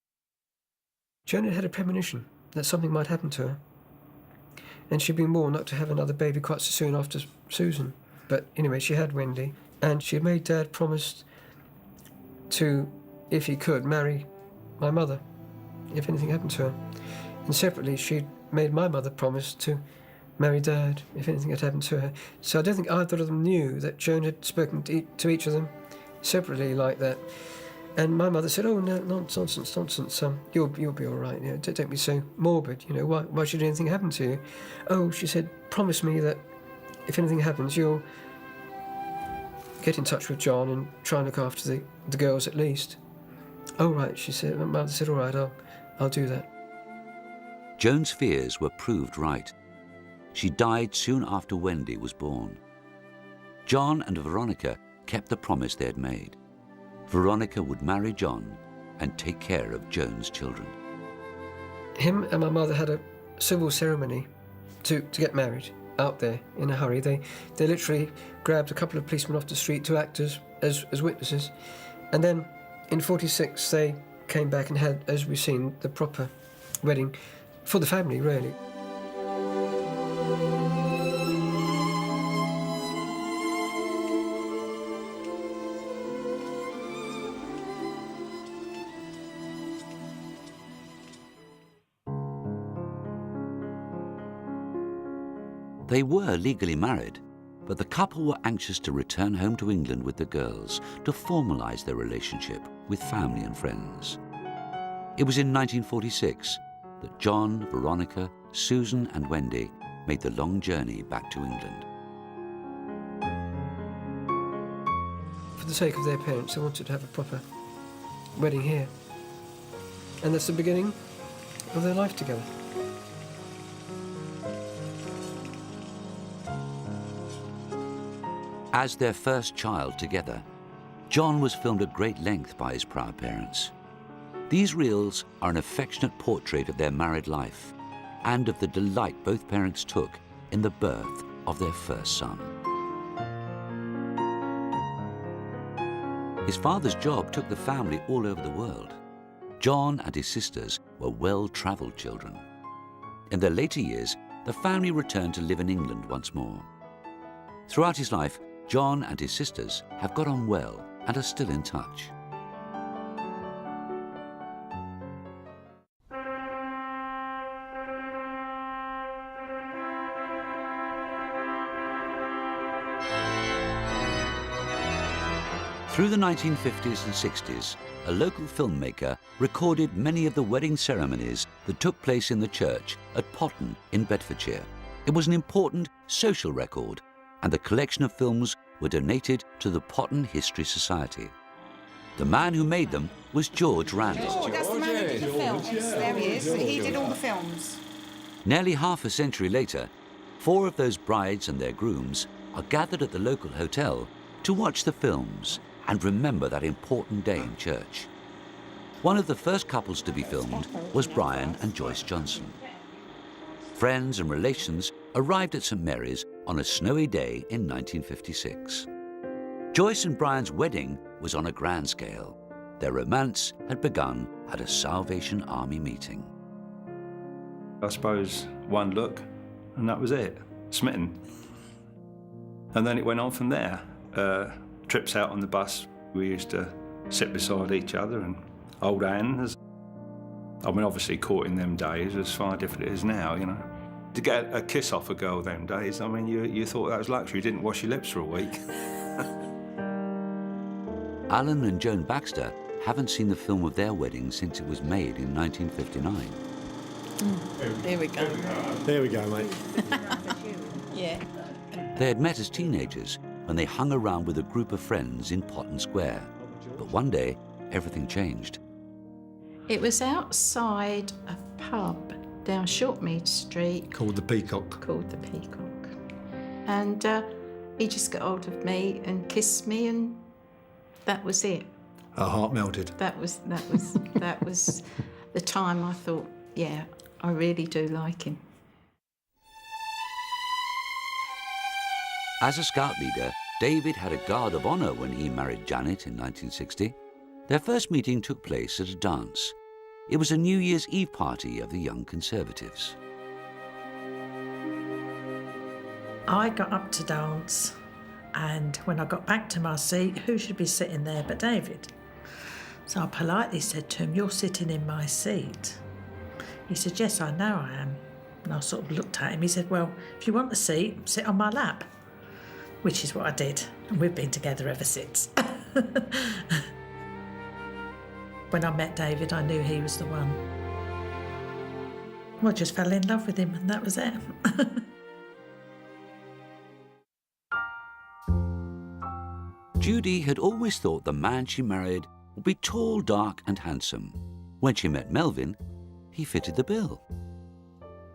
S18: Joan had a premonition that something might happen to her, and she'd been warned not to have another baby quite so soon after Susan. But anyway, she had Wendy, and she had made Dad promise to, if he could, marry my mother, if anything happened to her. And separately, she'd made my mother promise to marry Dad, if anything had happened to her. So I don't think either of them knew that Joan had spoken to each of them separately like that. And my mother said, "Oh, no, nonsense. You'll be all right. You know, don't be so morbid. You know, why should anything happen to you?" "Oh," she said, "promise me that if anything happens, you'll get in touch with John and try and look after the girls at least." "Oh, right," she said. My mother said, "All right, I'll do that."
S9: Joan's fears were proved right. She died soon after Wendy was born. John and Veronica kept the promise they had made. Veronica would marry John and take care of Joan's children.
S18: Him and my mother had a civil ceremony to get married out there in a hurry. They literally grabbed a couple of policemen off the street to act as witnesses. And then in 46 they came back and had, as we've seen, the proper wedding for the family, really.
S9: They were legally married, but the couple were anxious to return home to England with the girls to formalise their relationship with family and friends. It was in 1946 that John, Veronica, Susan and Wendy made the long journey back to England.
S18: For the sake of their parents, they wanted to have a proper wedding here. And that's the beginning of their life together.
S9: As their first child together, John was filmed at great length by his proud parents. These reels are an affectionate portrait of their married life and of the delight both parents took in the birth of their first son. His father's job took the family all over the world. John and his sisters were well-travelled children. In their later years, the family returned to live in England once more. Throughout his life, John and his sisters have got on well and are still in touch. Through the 1950s and 60s, a local filmmaker recorded many of the wedding ceremonies that took place in the church at Potton in Bedfordshire. It was an important social record, and the collection of films were donated to the Potton History Society. The man who made them was George Randall.
S19: Oh, that's the man who did the films. There he is. He did all the films.
S9: Nearly half a century later, 4 of those brides and their grooms are gathered at the local hotel to watch the films and remember that important day in church. One of the first couples to be filmed was Brian and Joyce Johnson. Friends and relations arrived at St Mary's on a snowy day in 1956. Joyce and Brian's wedding was on a grand scale. Their romance had begun at a Salvation Army meeting.
S14: I suppose one look, and that was it. Smitten. And then it went on from there. Trips out on the bus, we used to sit beside each other and hold hands. I mean, obviously, courting them days was far different it is now, you know. To get a kiss off a girl them days, I mean, you thought that was luxury. You didn't wash your lips for a week.
S9: Alan and Joan Baxter haven't seen the film of their wedding since it was made in 1959.
S19: There we go.
S20: There we go, mate.
S19: Yeah.
S9: They had met as teenagers when they hung around with a group of friends in Potton Square. But one day, everything changed.
S21: It was outside a pub down Shortmead Street.
S20: Called the Peacock.
S21: And he just got hold of me and kissed me, and that was it.
S20: Our heart melted.
S21: That was the time I thought, yeah, I really do like him.
S9: As a scout leader, David had a guard of honour when he married Janet in 1960. Their first meeting took place at a dance. It was a New Year's Eve party of the Young Conservatives.
S22: I got up to dance, and when I got back to my seat, who should be sitting there but David? So I politely said to him, "You're sitting in my seat." He said, "Yes, I know I am." And I sort of looked at him. He said, "Well, if you want the seat, sit on my lap," which is what I did. And we've been together ever since. when I met David, I knew he was the one. I just fell in love with him, and that was it.
S9: Judy had always thought the man she married would be tall, dark and handsome. When she met Melvin, he fitted the bill.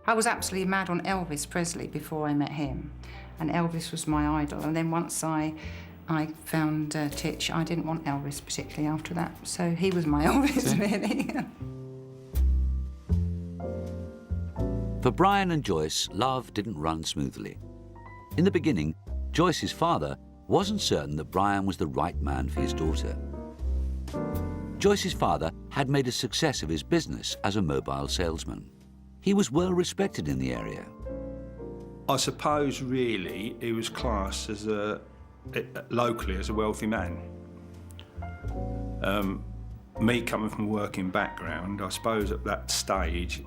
S2: I was absolutely mad on Elvis Presley before I met him, and Elvis was my idol. And then once I found Titch, I didn't want Elvis particularly after that, so he was my Elvis, really.
S9: For Brian and Joyce, love didn't run smoothly. In the beginning, Joyce's father wasn't certain that Brian was the right man for his daughter. Joyce's father had made a success of his business as a mobile salesman. He was well respected in the area.
S4: I suppose, really, he was classed as locally as a wealthy man. Me coming from a working background, I suppose at that stage,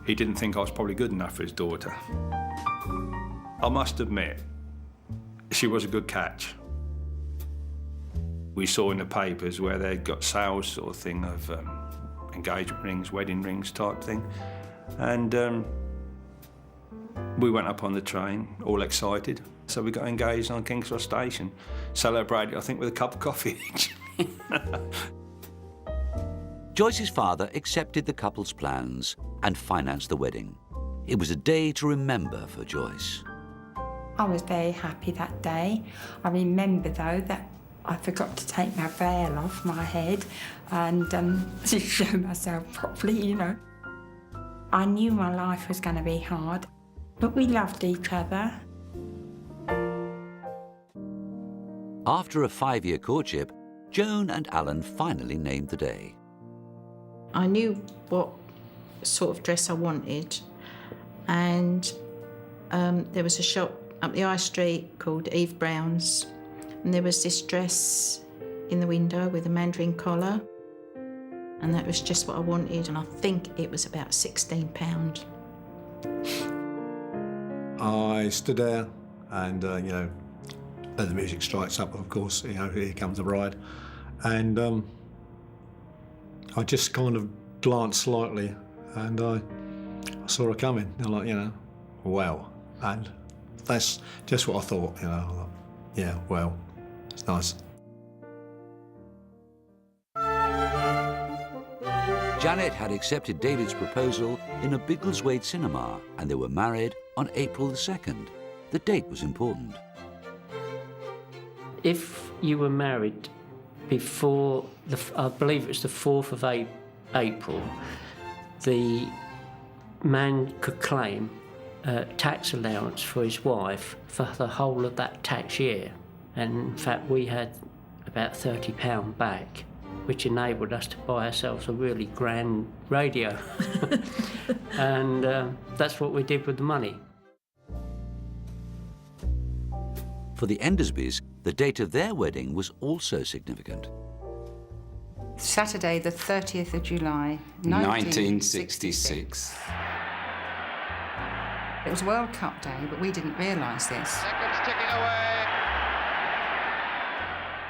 S4: he didn't think I was probably good enough for his daughter. I must admit, she was a good catch. We saw in the papers where they'd got sales sort of thing of engagement rings, wedding rings type thing. And we went up on the train, all excited. So we got engaged on King's Cross Station. Celebrated, I think, with a cup of coffee each.
S9: Joyce's father accepted the couple's plans and financed the wedding. It was a day to remember for Joyce.
S23: I was very happy that day. I remember, though, that I forgot to take my veil off my head and to show myself properly, you know. I knew my life was going to be hard, but we loved each other.
S9: After a 5-year courtship, Joan and Alan finally named the day.
S21: I knew what sort of dress I wanted, and there was a shop up the high street called Eve Brown's, and there was this dress in the window with a mandarin collar, and that was just what I wanted, and I think it was about £16.
S20: I stood there and, you know, then the music strikes up, of course, you know, here comes the bride. And I just kind of glanced slightly and I saw her coming. I'm like, you know, wow. And that's just what I thought, you know. I thought, yeah, well, it's nice.
S9: Janet had accepted David's proposal in a Biggleswade cinema, and they were married on April the 2nd. The date was important.
S1: If you were married before, I believe it was the 4th of April, the man could claim tax allowance for his wife for the whole of that tax year. And in fact, we had about £30 back, which enabled us to buy ourselves a really grand radio. And that's what we did with the money.
S9: For the Endersbys, the date of their wedding was also significant.
S2: Saturday, the 30th of July, 1966. It was World Cup Day, but we didn't realise this.
S24: Seconds ticking away.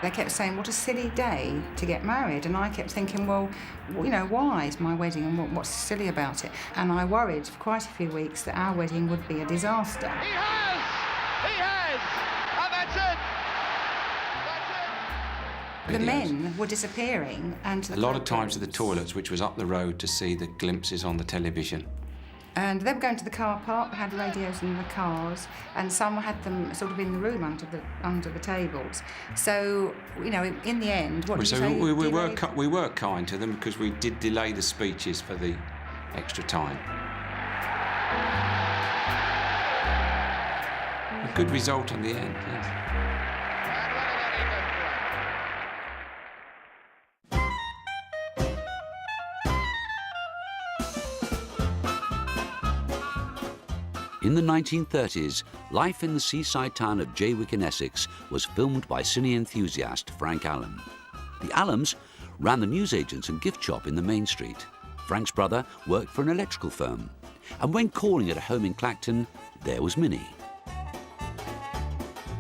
S2: They kept saying, what a silly day to get married. And I kept thinking, well, you know, why is my wedding and what's silly about it? And I worried for quite a few weeks that our wedding would be a disaster.
S24: He has! And that's it!
S2: The men were disappearing and...
S25: A lot of times to the toilets, which was up the road to see the glimpses on the television.
S2: And they were going to the car park, had radios in the cars, and some had them sort of in the room under the tables. So, you know, in the end, what did you say?
S25: We were kind to them because we did delay the speeches for the extra time. A good result on the end, yes.
S9: In the 1930s, life in the seaside town of Jaywick in Essex was filmed by cine enthusiast Frank Allen. The Allams ran the newsagents and gift shop in the main street. Frank's brother worked for an electrical firm. And when calling at a home in Clacton, there was Minnie.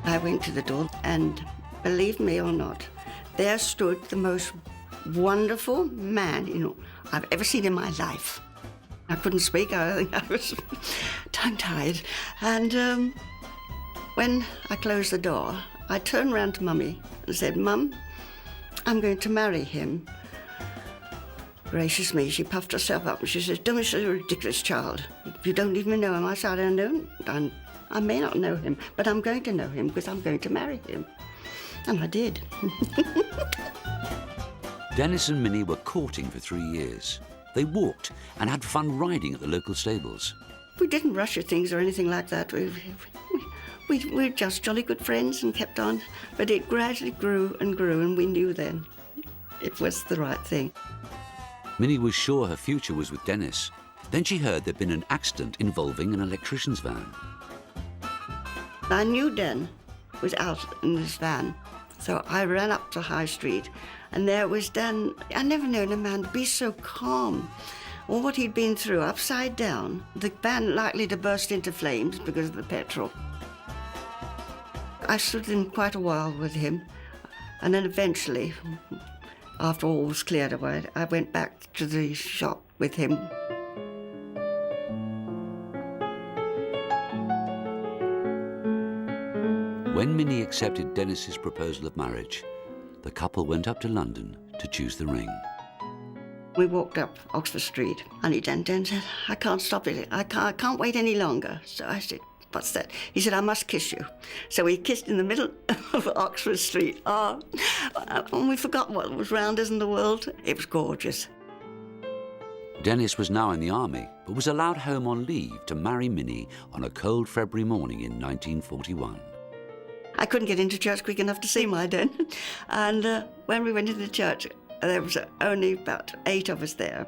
S26: I went to the door and, believe me or not, there stood the most
S3: wonderful man, you know, I've ever seen in my life. I couldn't speak, I think I was tongue-tied. And when I closed the door, I turned round to Mummy and said, Mum, I'm going to marry him. Gracious me, she puffed herself up and she said, don't be such a ridiculous child. You don't even know him. I said, I don't. I may not know him, but I'm going to know him because I'm going to marry him. And I did.
S9: Dennis and Minnie were courting for 3 years. They walked and had fun riding at the local stables.
S3: We didn't rush at things or anything like that. We were just jolly good friends and kept on. But it gradually grew, and we knew then it was the right thing.
S9: Minnie was sure her future was with Dennis. Then she heard there'd been an accident involving an electrician's van.
S3: I knew Dan was out in this van, so I ran up to High Street, and there was Dan. I never known a man to be so calm. All what he'd been through, upside down, the van likely to burst into flames because of the petrol. I stood in quite a while with him, and then eventually, after all was cleared away, I went back to the shop with him.
S9: When Minnie accepted Dennis's proposal of marriage, the couple went up to London to choose the ring.
S3: We walked up Oxford Street, and he then said, I can't stop it. I can't wait any longer. So I said, what's that? He said, I must kiss you. So we kissed in the middle of Oxford Street. Oh, and we forgot what was round us in the world. It was gorgeous.
S9: Dennis was now in the army, but was allowed home on leave to marry Minnie on a cold February morning in 1941.
S3: I couldn't get into church quick enough to see my den. And when we went into church, there was only about 8 of us there.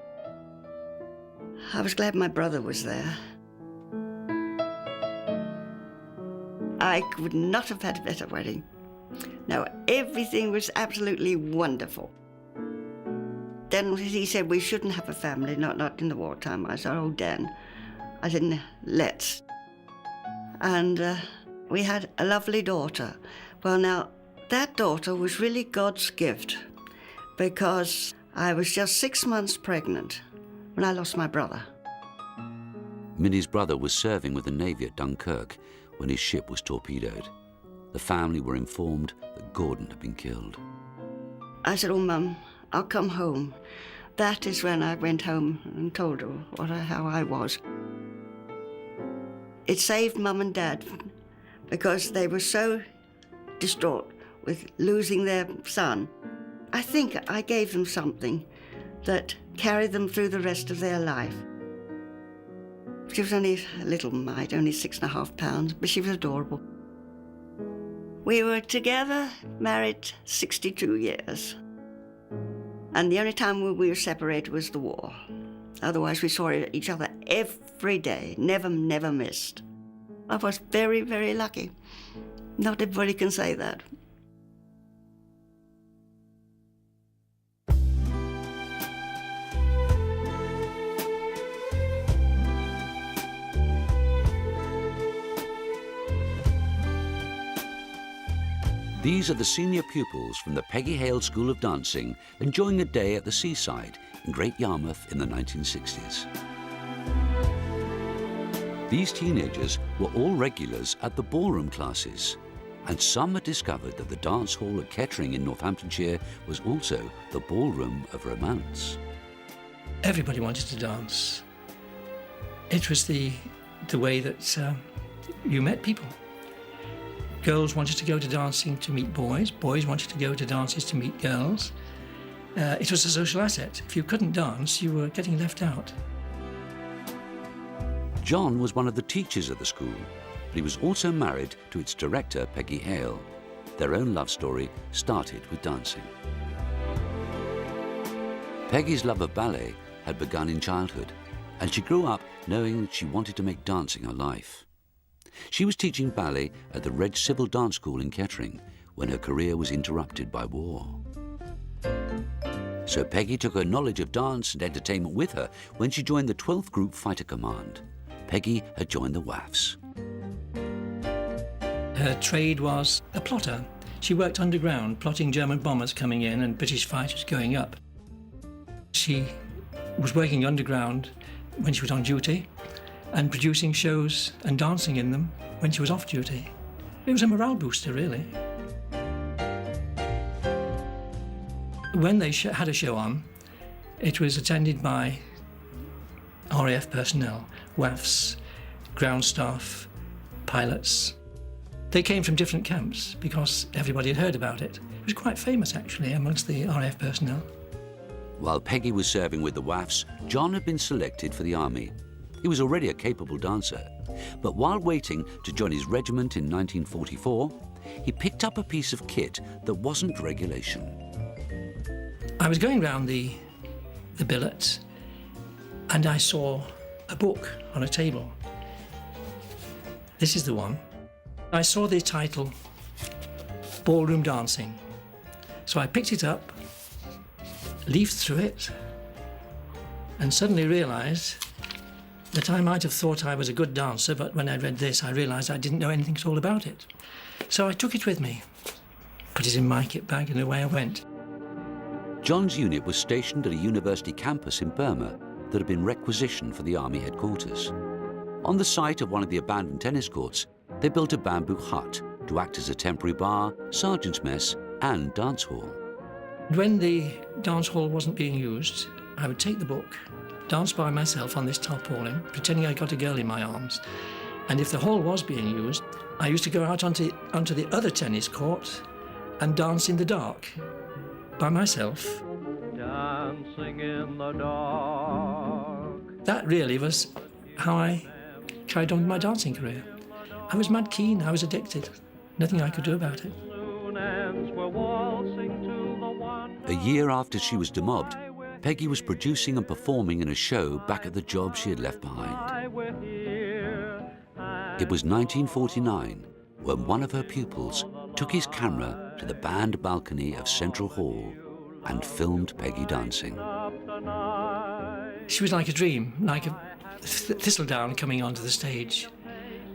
S3: I was glad my brother was there. I could not have had a better wedding. No, everything was absolutely wonderful. Then he said we shouldn't have a family, not in the wartime. I said, oh, Dan. I said, let's. And we had a lovely daughter. Well, now, that daughter was really God's gift because I was just 6 months pregnant when I lost my brother.
S9: Minnie's brother was serving with the Navy at Dunkirk when his ship was torpedoed. The family were informed that Gordon had been killed.
S3: I said, oh, Mum, I'll come home. That is when I went home and told her how I was. It saved Mum and Dad because they were so distraught with losing their son. I think I gave them something that carried them through the rest of their life. She was only a little mite, only 6.5 pounds, but she was adorable. We were together, married 62 years. And the only time we were separated was the war. Otherwise, we saw each other every day, never missed. I was very, very lucky. Not everybody can say that.
S9: These are the senior pupils from the Peggy Hale School of Dancing enjoying a day at the seaside in Great Yarmouth in the 1960s. These teenagers were all regulars at the ballroom classes, and some had discovered that the dance hall at Kettering in Northamptonshire was also the ballroom of romance.
S5: Everybody wanted to dance. It was the way that you met people. Girls wanted to go to dancing to meet boys. Boys wanted to go to dances to meet girls. It was a social asset. If you couldn't dance, you were getting left out.
S9: John was one of the teachers at the school, but he was also married to its director, Peggy Hale. Their own love story started with dancing. Peggy's love of ballet had begun in childhood, and she grew up knowing that she wanted to make dancing her life. She was teaching ballet at the Reg Sibyl Dance School in Kettering when her career was interrupted by war. So Peggy took her knowledge of dance and entertainment with her when she joined the 12th Group Fighter Command. Peggy had joined the WAFs.
S5: Her trade was a plotter. She worked underground, plotting German bombers coming in and British fighters going up. She was working underground when she was on duty and producing shows and dancing in them when she was off duty. It was a morale booster, really. When they had a show on, it was attended by RAF personnel, WAFs, ground staff, pilots. They came from different camps because everybody had heard about it. It was quite famous, actually, amongst the RAF personnel.
S9: While Peggy was serving with the WAFs, John had been selected for the army. He was already a capable dancer, but while waiting to join his regiment in 1944, he picked up a piece of kit that wasn't regulation.
S5: I was going round the billet and I saw a book on a table. This is the one. I saw the title, Ballroom Dancing. So I picked it up, leafed through it, and suddenly realised that I might have thought I was a good dancer, but when I read this, I realised I didn't know anything at all about it. So I took it with me, put it in my kit bag, and away I went.
S9: John's unit was stationed at a university campus in Burma that had been requisitioned for the army headquarters. On the site of one of the abandoned tennis courts, they built a bamboo hut to act as a temporary bar, sergeant's mess, and dance hall.
S5: When the dance hall wasn't being used, I would take the book, dance by myself on this tarpaulin, pretending I got a girl in my arms. And if the hall was being used, I used to go out onto the other tennis court and dance in the dark by myself.
S6: Dancing in the dark.
S5: That really was how I carried on with my dancing career. I was mad keen, I was addicted. Nothing I could do about it.
S9: A year after she was demobbed, Peggy was producing and performing in a show back at the job she had left behind. It was 1949 when one of her pupils took his camera to the band balcony of Central Hall and filmed Peggy dancing.
S5: She was like a dream, like a thistledown coming onto the stage,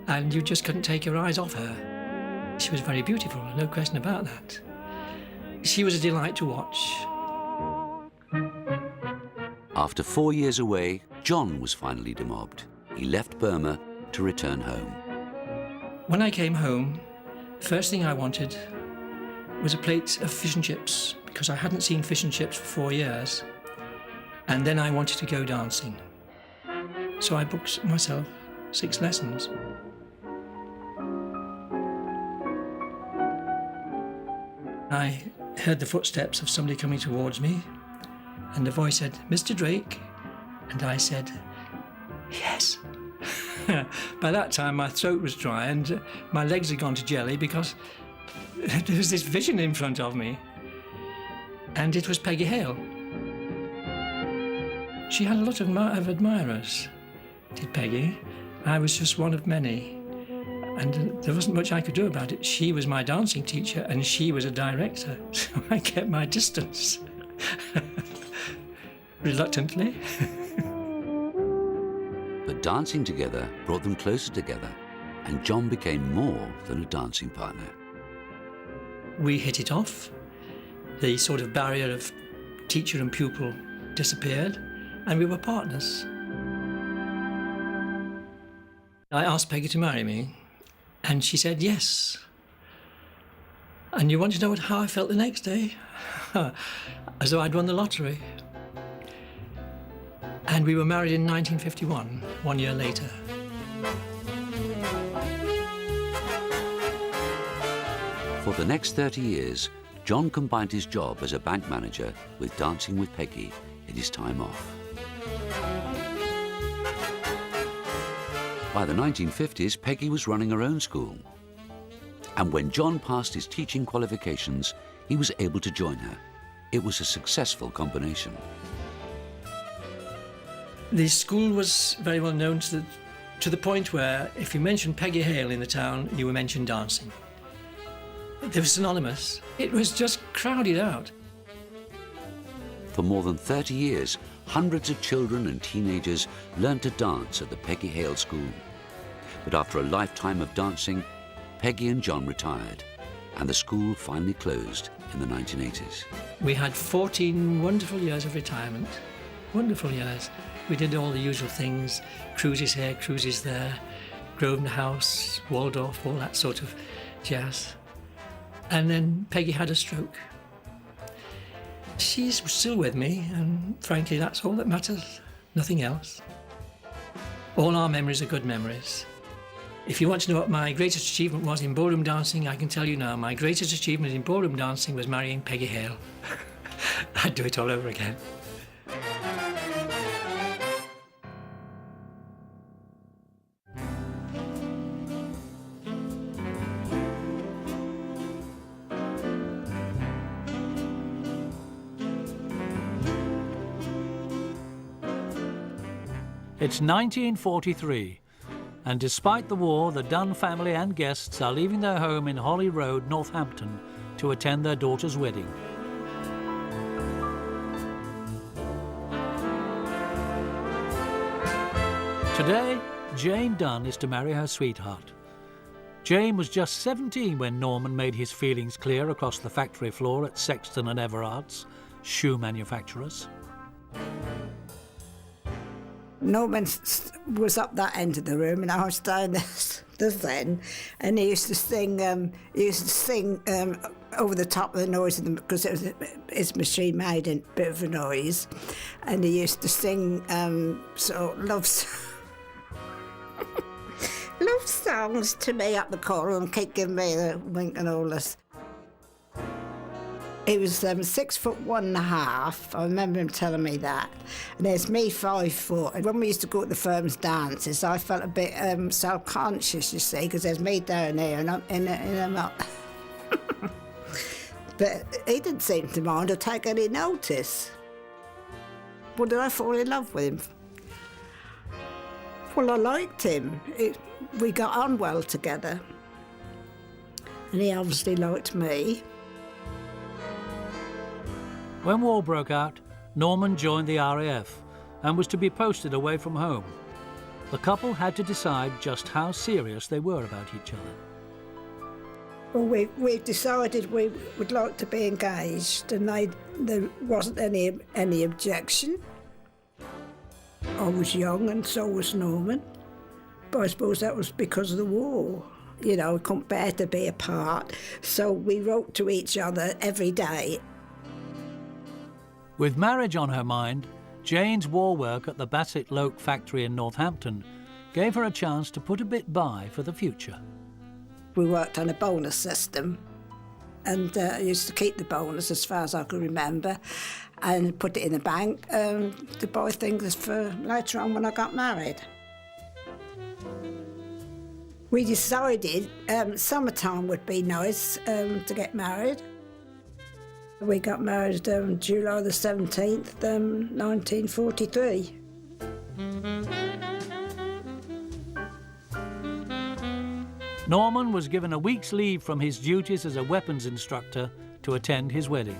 S5: and you just couldn't take your eyes off her. She was very beautiful, no question about that. She was a delight to watch.
S9: After 4 years away, John was finally demobbed. He left Burma to return home.
S5: When I came home, the first thing I wanted was a plate of fish and chips, because I hadn't seen fish and chips for 4 years. And then I wanted to go dancing. So I booked myself 6 lessons. I heard the footsteps of somebody coming towards me, and the voice said, "Mr. Drake?" And I said, "Yes." By that time, my throat was dry and my legs had gone to jelly because there was this vision in front of me. And it was Peggy Hale. She had a lot of admirers, did Peggy. I was just one of many. And there wasn't much I could do about it. She was my dancing teacher and she was a director, so I kept my distance. Reluctantly.
S9: But dancing together brought them closer together, and John became more than a dancing partner.
S5: We hit it off. The sort of barrier of teacher and pupil disappeared, and we were partners. I asked Peggy to marry me, and she said yes. And you want to know how I felt the next day? As though I'd won the lottery. And we were married in 1951, 1 year later.
S9: For the next 30 years, John combined his job as a bank manager with dancing with Peggy in his time off. By the 1950s, Peggy was running her own school. And when John passed his teaching qualifications, he was able to join her. It was a successful combination.
S5: The school was very well known to the point where if you mentioned Peggy Hale in the town, you were mentioned dancing. They were synonymous. It was just crowded out.
S9: For more than 30 years, hundreds of children and teenagers learned to dance at the Peggy Hale School. But after a lifetime of dancing, Peggy and John retired. and the school finally closed in the 1980s.
S5: We had 14 wonderful years of retirement. Wonderful years. We did all the usual things, cruises here, cruises there, Grosvenor House, Waldorf, all that sort of jazz. And then Peggy had a stroke. She's still with me, and frankly, that's all that matters, nothing else. All our memories are good memories. If you want to know what my greatest achievement was in ballroom dancing, I can tell you now, my greatest achievement in ballroom dancing was marrying Peggy Hale. I'd do it all over again.
S7: It's 1943, and despite the war, the Dunn family and guests are leaving their home in Holly Road, Northampton, to attend their daughter's wedding. Today, Jane Dunn is to marry her sweetheart. Jane was just 17 when Norman made his feelings clear across the factory floor at Sexton and Everard's, shoe manufacturers.
S8: Norman was up that end of the room, and I was down this end, and he used to sing. Over the top of the noise because his machine made a bit of a noise, and he used to sing sort of love songs to me up the corridor and keep giving me the wink and all this. He was 6'1.5". I remember him telling me that. And there's me 5 foot. And when we used to go to the firm's dances, I felt a bit self-conscious, you see, because there's me down there and I'm in him up. But he didn't seem to mind or take any notice. Well, did I fall in love with him? Well, I liked him. We got on well together. And he obviously liked me.
S7: When war broke out, Norman joined the RAF and was to be posted away from home. The couple had to decide just how serious they were about each other.
S8: Well, we decided we would like to be engaged, and there wasn't any objection. I was young and so was Norman, but I suppose that was because of the war. You know, we couldn't bear to be apart, so we wrote to each other every day.
S7: With marriage on her mind, Jane's war work at the Bassett Loke factory in Northampton gave her a chance to put a bit by for the future.
S8: We worked on a bonus system, and I used to keep the bonus as far as I could remember and put it in the bank to buy things for later on when I got married. We decided summertime would be nice to get married. We got married July the 17th, 1943.
S7: Norman was given a week's leave from his duties as a weapons instructor to attend his wedding.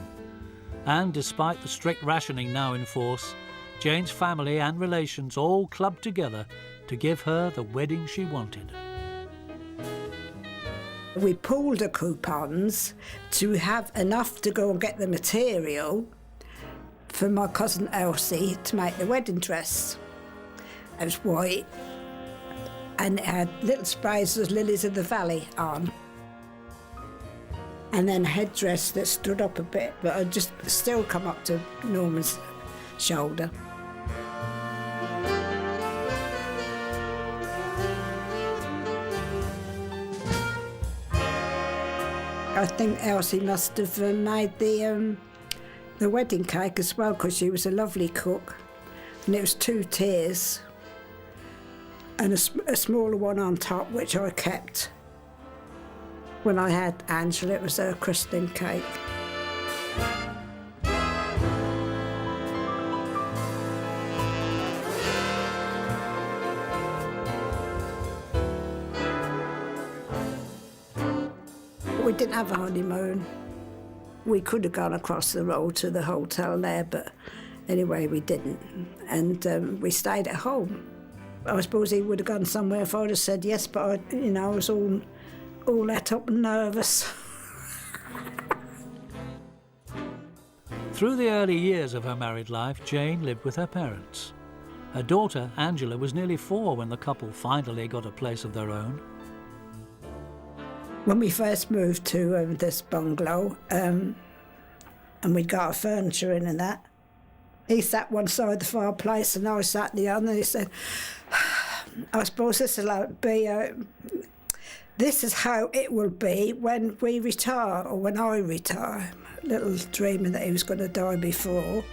S7: And despite the strict rationing now in force, Jane's family and relations all clubbed together to give her the wedding she wanted.
S8: We pooled the coupons to have enough to go and get the material for my cousin Elsie to make the wedding dress. It was white and it had little sprays of lilies of the valley on. And then a headdress that stood up a bit, but it just still come up to Norman's shoulder. I think Elsie must have made the wedding cake as well, because she was a lovely cook. And it was 2 tiers and a smaller one on top, which I kept. When I had Angela, it was a christening cake. We didn't have a honeymoon. We could have gone across the road to the hotel there, but anyway, we didn't. And we stayed at home. I suppose he would have gone somewhere if I'd have said yes, but I was all let up and nervous.
S7: Through the early years of her married life, Jane lived with her parents. Her daughter, Angela, was nearly 4 when the couple finally got a place of their own.
S8: When we first moved to this bungalow, and we got our furniture in and that, he sat one side of the fireplace and I sat the other, and he said, I suppose this is how it will be when we retire, or when I retire. Little dreaming that he was going to die before.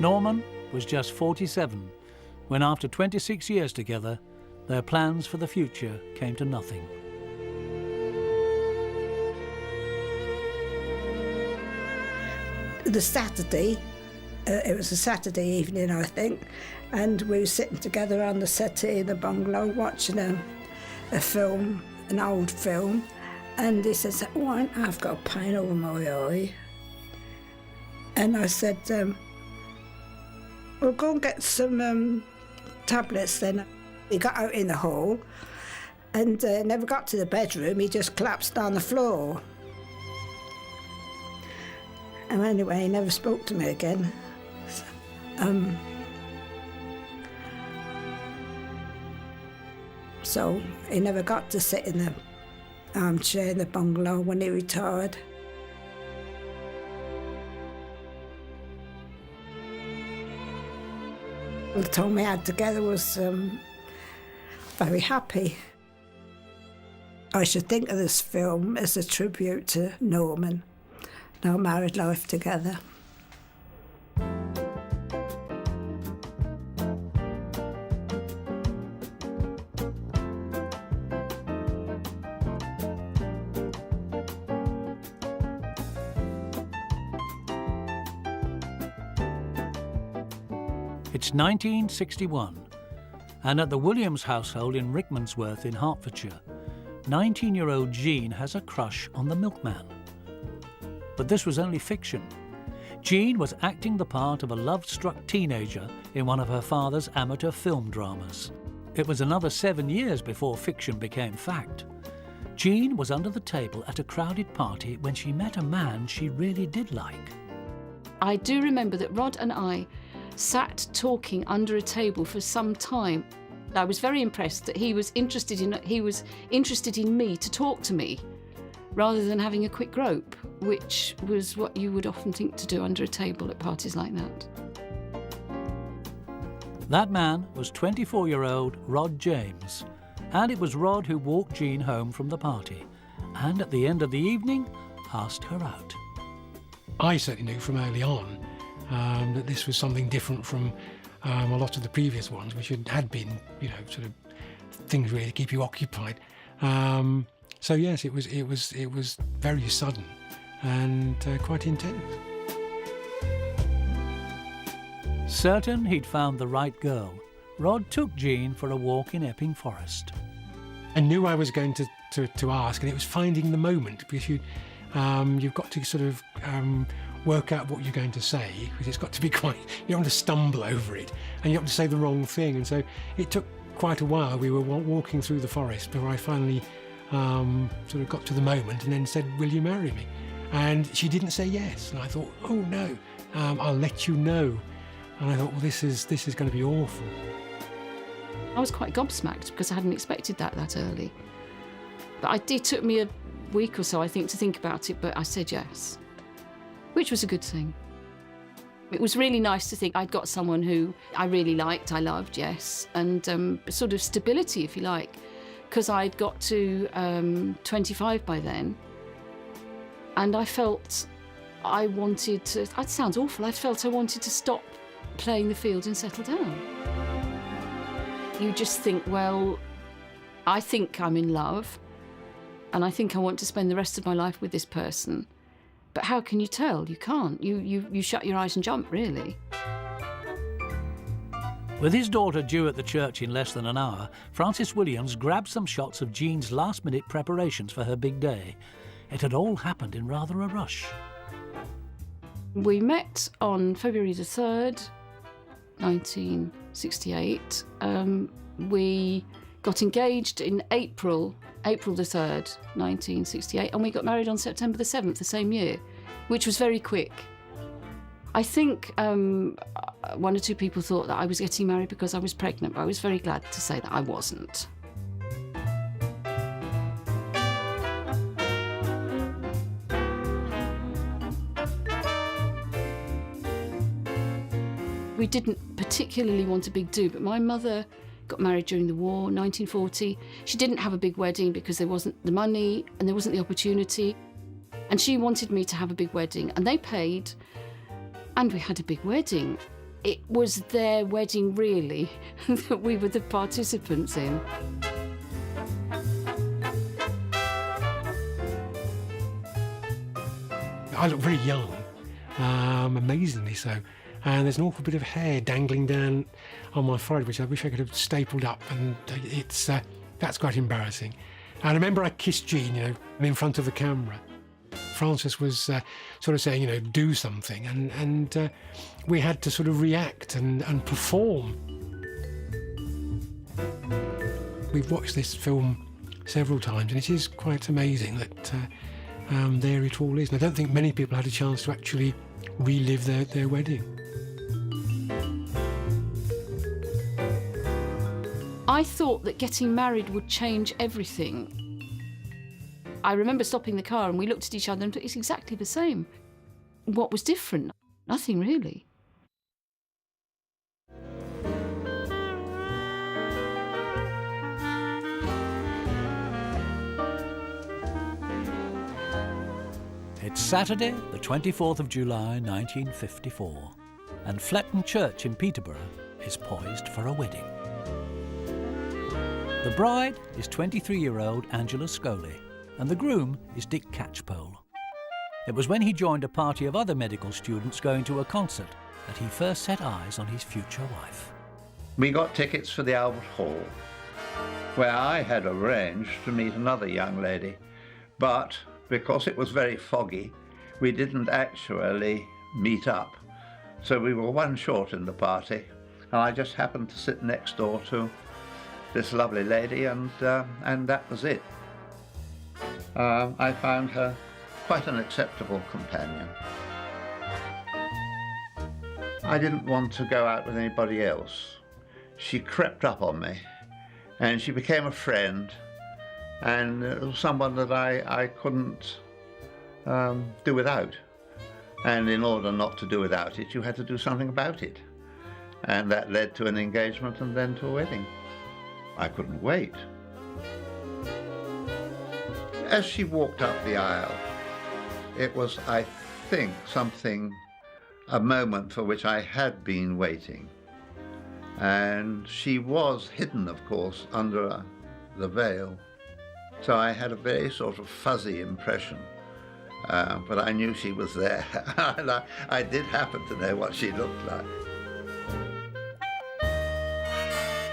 S7: Norman was just 47 when, after 26 years together, their plans for the future came to nothing.
S8: The Saturday, it was a Saturday evening, I think, and we were sitting together on the settee in the bungalow watching a film, an old film, and he says, "Oh, I've got a pain over my eye." And I said, "Well, go and get some tablets then." He got out in the hall and never got to the bedroom. He just collapsed on the floor. And anyway, he never spoke to me again. So he never got to sit in the armchair in the bungalow when he retired. The time we had together was very happy. I should think of this film as a tribute to Norman and our married life together.
S7: It's 1961, and at the Williams household in Rickmansworth in Hertfordshire, 19-year-old Jean has a crush on the milkman. But this was only fiction. Jean was acting the part of a love-struck teenager in one of her father's amateur film dramas. It was another 7 years before fiction became fact. Jean was under the table at a crowded party when she met a man she really did like.
S10: I do remember that Rod and I sat talking under a table for some time. I was very impressed that he was interested in me to talk to me rather than having a quick grope, which was what you would often think to do under a table at parties like that.
S7: That man was 24-year-old Rod James, and it was Rod who walked Jean home from the party, and at the end of the evening asked her out.
S11: I certainly knew from early on that this was something different from a lot of the previous ones, which had been, sort of things really to keep you occupied. So yes, it was very sudden and quite intense.
S7: Certain he'd found the right girl, Rod took Jean for a walk in Epping Forest.
S11: I knew I was going to ask, and it was finding the moment, because you've got to sort of work out what you're going to say, because it's got to be quite, you don't want to stumble over it, and you have to say the wrong thing. And so it took quite a while. We were walking through the forest before I finally sort of got to the moment and then said, "Will you marry me?" And she didn't say yes. And I thought, oh no, I'll let you know. And I thought, well, this is going to be awful.
S10: I was quite gobsmacked because I hadn't expected that early. But it took me a week or so, I think, to think about it, but I said yes, which was a good thing. It was really nice to think I'd got someone who I really liked, I loved, yes, and sort of stability, if you like, because I'd got to 25 by then, and I felt I wanted to, that sounds awful, I felt I wanted to stop playing the field and settle down. You just think, well, I think I'm in love, and I think I want to spend the rest of my life with this person. But how can you tell? You can't. You shut your eyes and jump, really.
S7: With his daughter due at the church in less than an hour, Francis Williams grabbed some shots of Jean's last-minute preparations for her big day. It had all happened in rather a rush.
S10: We met on February the 3rd, 1968. We got engaged in April April the 3rd, 1968, and we got married on September the 7th the same year, which was very quick. I think one or two people thought that I was getting married because I was pregnant, but I was very glad to say that I wasn't. We didn't particularly want a big do, but my mother got married during the war, 1940. She didn't have a big wedding because there wasn't the money and there wasn't the opportunity. And she wanted me to have a big wedding, and they paid, and we had a big wedding. It was their wedding, really, that we were the participants in.
S11: I look very young, amazingly so. And there's an awful bit of hair dangling down on my forehead, which I wish I could have stapled up, and that's quite embarrassing. And I remember I kissed Jean, in front of the camera. Francis was sort of saying, do something, and we had to sort of react and perform. We've watched this film several times, and it is quite amazing that there it all is. And I don't think many people had a chance to actually relive their wedding.
S10: I thought that getting married would change everything. I remember stopping the car and we looked at each other and it's exactly the same. What was different? Nothing really.
S7: It's Saturday, the 24th of July, 1954, and Fletton Church in Peterborough is poised for a wedding. The bride is 23-year-old Angela Scully, and the groom is Dick Catchpole. It was when he joined a party of other medical students going to a concert that he first set eyes on his future wife.
S12: We got tickets for the Albert Hall, where I had arranged to meet another young lady, but because it was very foggy, we didn't actually meet up. So we were one short in the party, and I just happened to sit next door to this lovely lady, and that was it. I found her quite an acceptable companion. I didn't want to go out with anybody else. She crept up on me, and she became a friend, and it was someone that I couldn't do without. And in order not to do without it, you had to do something about it. And that led to an engagement and then to a wedding. I couldn't wait. As she walked up the aisle, it was, I think, a moment for which I had been waiting. And she was hidden, of course, under the veil. So I had a very sort of fuzzy impression, but I knew she was there. And I did happen to know what she looked like.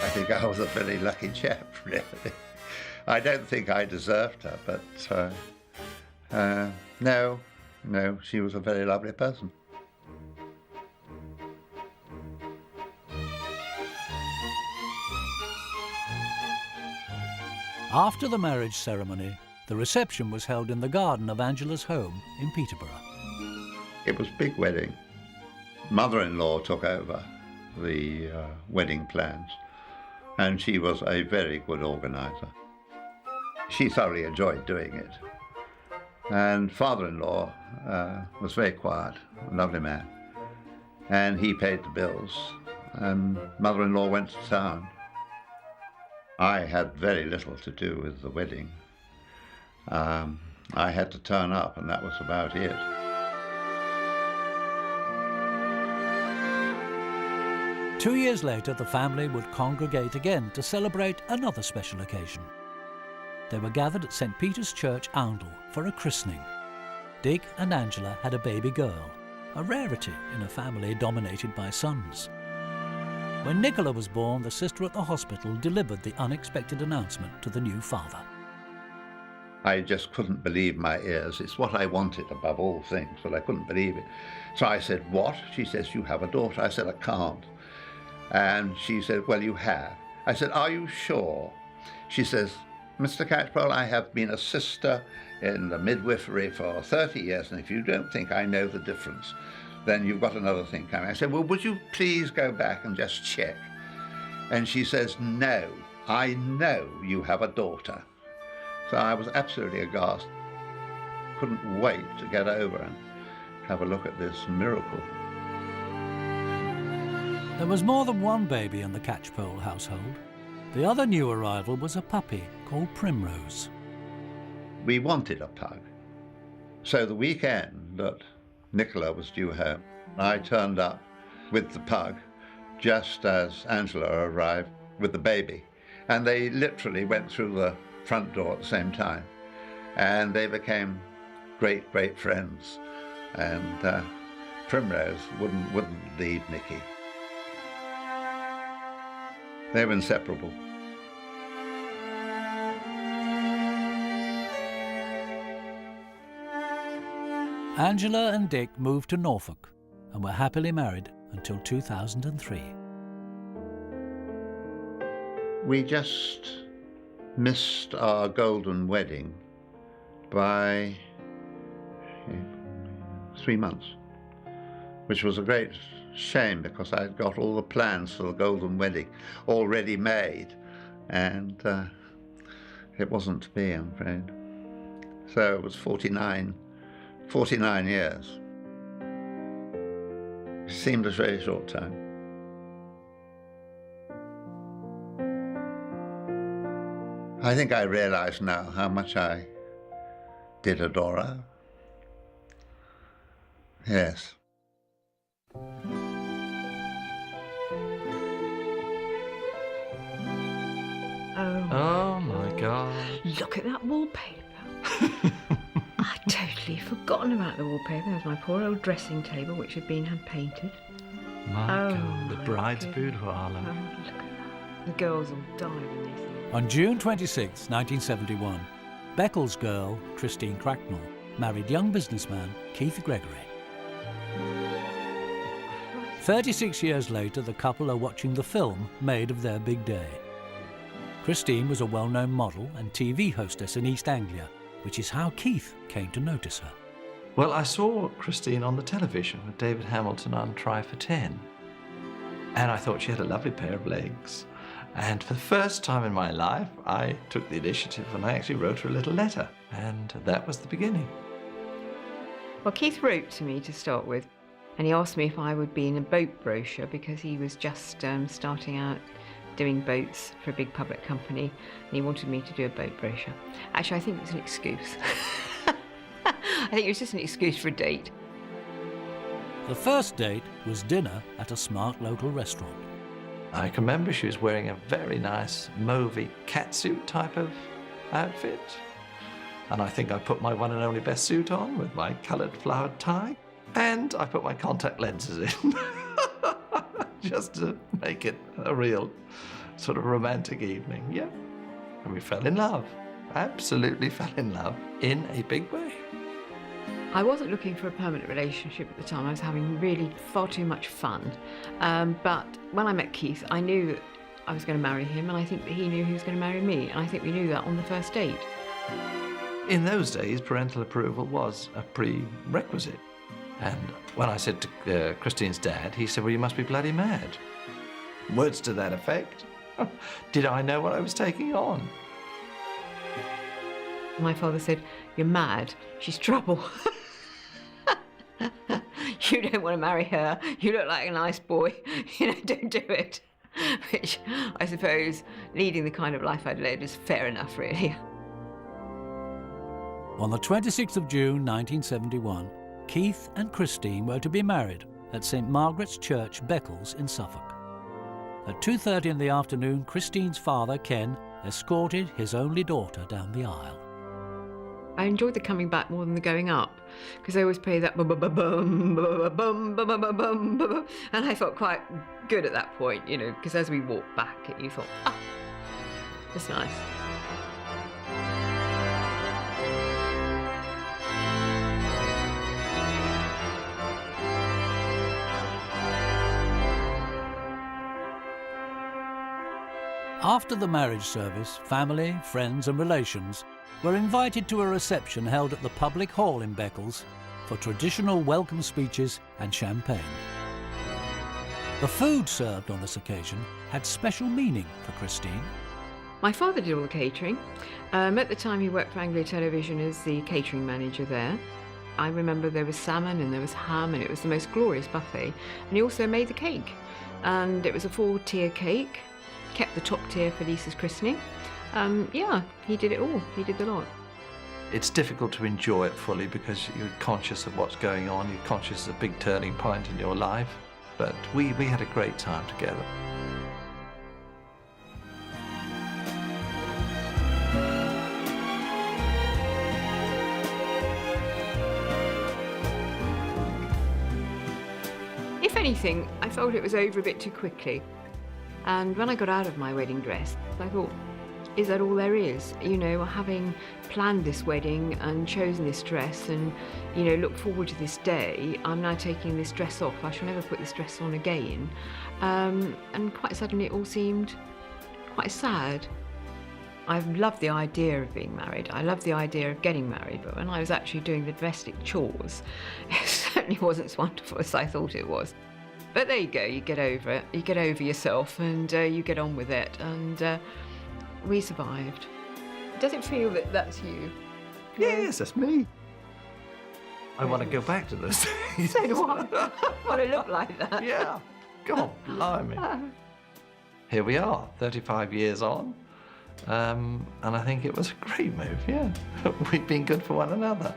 S12: I think I was a very lucky chap, really. I don't think I deserved her, but no, she was a very lovely person.
S7: After the marriage ceremony, the reception was held in the garden of Angela's home in Peterborough.
S12: It was a big wedding. Mother-in-law took over the wedding plans, and she was a very good organizer. She thoroughly enjoyed doing it. And father-in-law was very quiet, a lovely man, and he paid the bills, and mother-in-law went to town. I had very little to do with the wedding. I had to turn up, and that was about it.
S7: Two years later, the family would congregate again to celebrate another special occasion. They were gathered at St. Peter's Church, Oundle, for a christening. Dick and Angela had a baby girl, a rarity in a family dominated by sons. When Nicola was born, the sister at the hospital delivered the unexpected announcement to the new father.
S12: I just couldn't believe my ears. It's what I wanted above all things, but I couldn't believe it. So I said, "What?" She says, "You have a daughter." I said, "I can't." And she said, "Well, you have." I said, "Are you sure?" She says, Mr. Catchpole, I have been a sister in the midwifery for 30 years, and if you don't think I know the difference, then you've got another thing coming. I said, well, would you please go back and just check? And she says, no, I know you have a daughter. So I was absolutely aghast. Couldn't wait to get over and have a look at this miracle.
S7: There was more than one baby in the Catchpole household. The other new arrival was a puppy called Primrose.
S12: We wanted a pug. So the weekend that Nicola was due home, I turned up with the pug just as Angela arrived with the baby. And they literally went through the front door at the same time. And they became great, great friends. And Primrose wouldn't leave Nicky. They were inseparable.
S7: Angela and Dick moved to Norfolk and were happily married until 2003.
S12: We just missed our golden wedding by 3 months, which was a great shame because I'd got all the plans for the golden wedding already made, and it wasn't to be, I'm afraid. So it was 49 years. It seemed a very short time. I think I realise now how much I did adore her. Yes.
S13: Oh my God.
S15: Look at that wallpaper. I'd totally forgotten about the wallpaper. There's my poor old dressing table, which had been hand painted.
S13: My God, the bride's boudoir.
S15: Oh, look at that. The girls will die when they see it.
S7: On June 26, 1971, Beccles' girl, Christine Cracknell, married young businessman Keith Gregory. 36 years later, the couple are watching the film made of their big day. Christine was a well-known model and TV hostess in East Anglia, which is how Keith came to notice her.
S13: Well, I saw Christine on the television with David Hamilton on Try for 10. And I thought she had a lovely pair of legs. And for the first time in my life, I took the initiative and I actually wrote her a little letter. And that was the beginning.
S15: Well, Keith wrote to me to start with, and he asked me if I would be in a boat brochure because he was just starting out doing boats for a big public company, and he wanted me to do a boat brochure. Actually, I think it was an excuse. I think it was just an excuse for a date.
S7: The first date was dinner at a smart local restaurant.
S13: I can remember she was wearing a very nice mauvey catsuit type of outfit. And I think I put my one and only best suit on with my coloured flowered tie. And I put my contact lenses in. Just to make it a real sort of romantic evening, yeah. And we fell in love, absolutely fell in love, in a big way.
S15: I wasn't looking for a permanent relationship at the time. I was having really far too much fun. But when I met Keith, I knew that I was going to marry him, and I think that he knew he was going to marry me, and I think we knew that on the first date.
S13: In those days, parental approval was a prerequisite. And when I said to Christine's dad, he said, well, you must be bloody mad. Words to that effect. Did I know what I was taking on?
S15: My father said, you're mad, she's trouble. You don't want to marry her, you look like a nice boy, don't do it. Which I suppose, leading the kind of life I'd led is fair enough, really.
S7: On the 26th of June 1971, Keith and Christine were to be married at St Margaret's Church, Beccles in Suffolk. At 2:30 in the afternoon, Christine's father, Ken, escorted his only daughter down the aisle.
S15: I enjoyed the coming back more than the going up, because they always play that bum bum bum bum bum bum bum bum bum, and I felt quite good at that point, because as we walked back, you thought, that's nice.
S7: After the marriage service, family, friends and relations were invited to a reception held at the public hall in Beccles for traditional welcome speeches and champagne. The food served on this occasion had special meaning for Christine.
S15: My father did all the catering. At the time he worked for Anglia Television as the catering manager there. I remember there was salmon and there was ham and it was the most glorious buffet. And he also made the cake. And it was a 4-tier cake, kept the top tier for Lisa's christening. Yeah, he did it all. He did the lot.
S13: It's difficult to enjoy it fully because you're conscious of what's going on. You're conscious of a big turning point in your life. But we had a great time together.
S15: If anything, I felt it was over a bit too quickly. And when I got out of my wedding dress, I thought, is that all there is? You know, having planned this wedding and chosen this dress and, you know, looked forward to this day, I'm now taking this dress off. I shall never put this dress on again. And quite suddenly it all seemed quite sad. I loved the idea of being married. I loved the idea of getting married, but when I was actually doing the domestic chores, it certainly wasn't as wonderful as I thought it was. But there you go, you get over it. You get over yourself and you get on with it. And we survived. Does it feel that that's you?
S13: Yes, that's me. I want to go back to this.
S15: So do I. I want to look like that.
S13: Yeah. God blimey. Here we are, 35 years on. And I think it was a great move, yeah. We've been good for one another.